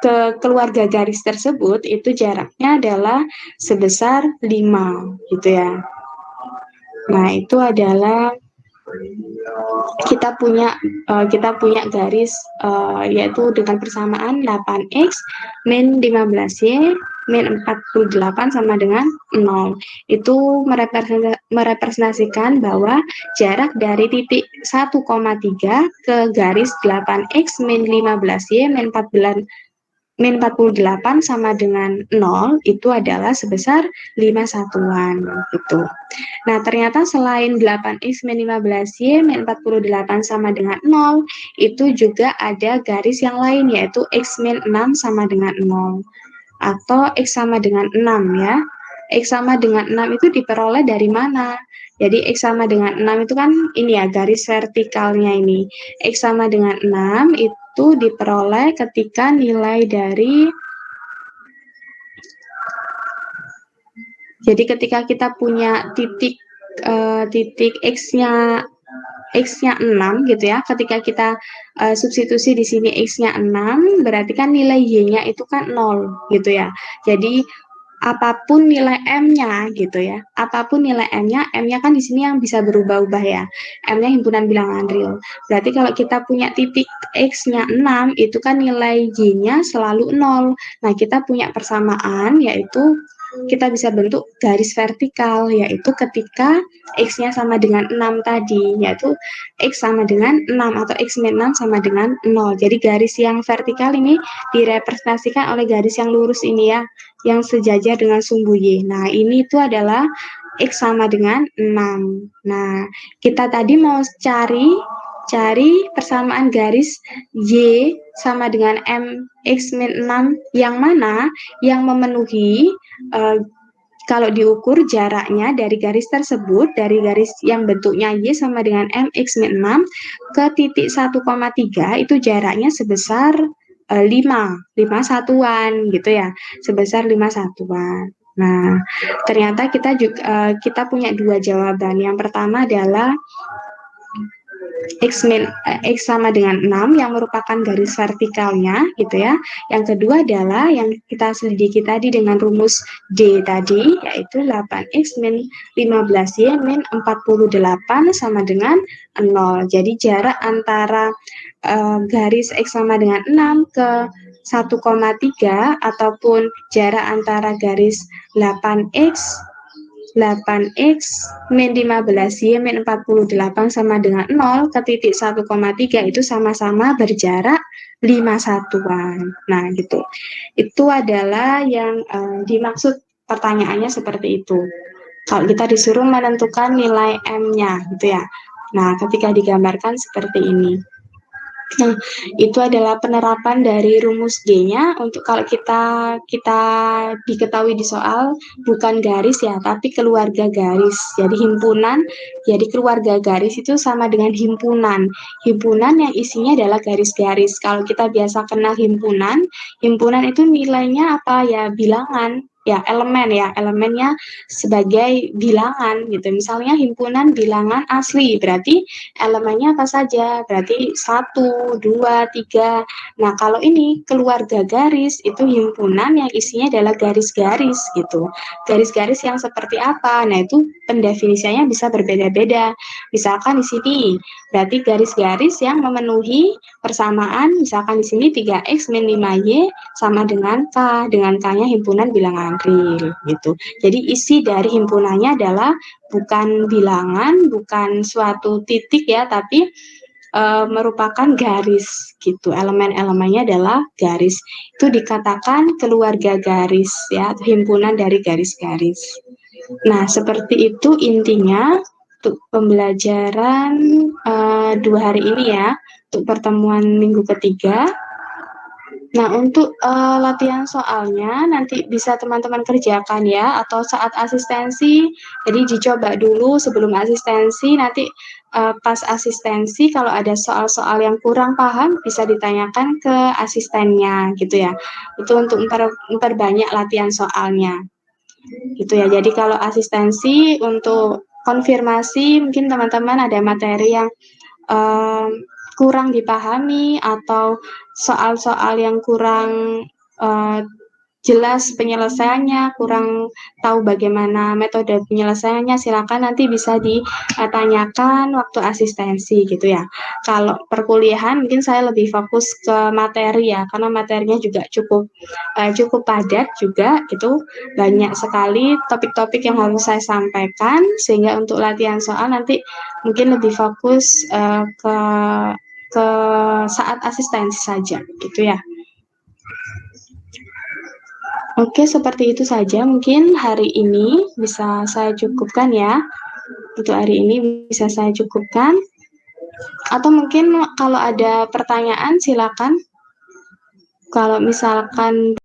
ke keluarga garis tersebut, itu jaraknya adalah sebesar 5 gitu ya. Nah, itu adalah kita punya garis yaitu dengan persamaan 8x min 15y min 48 sama dengan 0. Itu merepresentasikan bahwa jarak dari titik 1,3 ke garis 8x min 15y min 48 sama dengan 0 itu adalah sebesar 5 satuan gitu. Nah, ternyata selain 8x min 15y min 48 sama dengan 0, itu juga ada garis yang lain yaitu x min 6 sama dengan 0 atau x sama dengan 6 ya. X sama dengan 6 itu diperoleh dari mana? Jadi X sama dengan 6 itu kan ini ya, garis vertikalnya ini. X sama dengan 6 itu diperoleh ketika nilai dari, jadi ketika kita punya titik X-nya 6 gitu ya. Ketika kita substitusi di sini X-nya 6, berarti kan nilai Y-nya itu kan 0 gitu ya. Jadi apapun nilai M-nya gitu ya. Apapun nilai M-nya kan di sini yang bisa berubah-ubah ya. M-nya himpunan bilangan real. Berarti kalau kita punya titik X-nya 6, itu kan nilai Y-nya selalu 0. Nah, kita punya persamaan yaitu kita bisa bentuk garis vertikal, yaitu ketika X-nya sama dengan 6 tadi, yaitu X sama dengan 6 atau X min 6 sama dengan 0. Jadi garis yang vertikal ini direpresentasikan oleh garis yang lurus ini ya, yang sejajar dengan sumbu Y. Nah, ini itu adalah X sama dengan 6. Nah, kita tadi mau cari persamaan garis Y sama dengan MX min 6 yang mana yang memenuhi kalau diukur jaraknya dari garis tersebut, dari garis yang bentuknya Y sama dengan MX min 6 ke titik 1,3 itu jaraknya sebesar 5 satuan gitu ya, sebesar 5 satuan. Nah, ternyata kita punya dua jawaban. Yang pertama adalah X sama dengan 6 yang merupakan garis vertikalnya gitu ya. Yang kedua adalah yang kita selidiki tadi dengan rumus D tadi, yaitu 8X min 15Y min 48 sama dengan 0. Jadi jarak antara garis X sama dengan 6 ke 1,3 ataupun jarak antara garis 8X min 15Y min 48 sama dengan 0 ke titik 1,3 itu sama-sama berjarak 5 satuan. Nah, gitu. Itu adalah yang dimaksud pertanyaannya seperti itu. Kalau kita disuruh menentukan nilai M-nya gitu ya. Nah, ketika digambarkan seperti ini. Nah, itu adalah penerapan dari rumus G-nya untuk kalau kita diketahui di soal bukan garis ya, tapi keluarga garis. Jadi himpunan, jadi keluarga garis itu sama dengan himpunan. Himpunan yang isinya adalah garis-garis. Kalau kita biasa kenal himpunan, himpunan itu nilainya apa ya? Bilangan. Ya, elemen ya, elemennya sebagai bilangan gitu. Misalnya himpunan bilangan asli, berarti elemennya apa saja? Berarti 1, 2, 3. Nah, kalau ini keluarga garis, itu himpunan yang isinya adalah garis-garis gitu. Garis-garis yang seperti apa? Nah, itu pendefinisiannya bisa berbeda-beda. Misalkan di sini, berarti garis-garis yang memenuhi persamaan, misalkan di sini 3x min 5y sama dengan K. Dengan K-nya himpunan bilangan real gitu. Jadi isi dari himpunannya adalah bukan bilangan, bukan suatu titik ya, tapi merupakan garis gitu. Elemen-elemennya adalah garis. Itu dikatakan keluarga garis ya, atau himpunan dari garis-garis. Nah, seperti itu intinya untuk pembelajaran 2 hari ini ya, untuk pertemuan minggu ketiga. Nah, untuk latihan soalnya nanti bisa teman-teman kerjakan ya, atau saat asistensi. Jadi dicoba dulu sebelum asistensi, nanti pas asistensi kalau ada soal-soal yang kurang paham bisa ditanyakan ke asistennya gitu ya. Itu untuk memperbanyak latihan soalnya. Gitu ya. Jadi kalau asistensi untuk konfirmasi mungkin teman-teman ada materi yang kurang dipahami atau soal-soal yang kurang uh, jelas penyelesaiannya, kurang tahu bagaimana metode penyelesaiannya, silakan nanti bisa ditanyakan waktu asistensi gitu ya. Kalau perkuliahan mungkin saya lebih fokus ke materi ya, karena materinya juga cukup padat juga gitu, banyak sekali topik-topik yang harus saya sampaikan, sehingga untuk latihan soal nanti mungkin lebih fokus ke saat asistensi saja gitu ya. Oke, seperti itu saja mungkin hari ini bisa saya cukupkan ya. Untuk hari ini bisa saya cukupkan. Atau mungkin kalau ada pertanyaan silakan. Kalau misalkan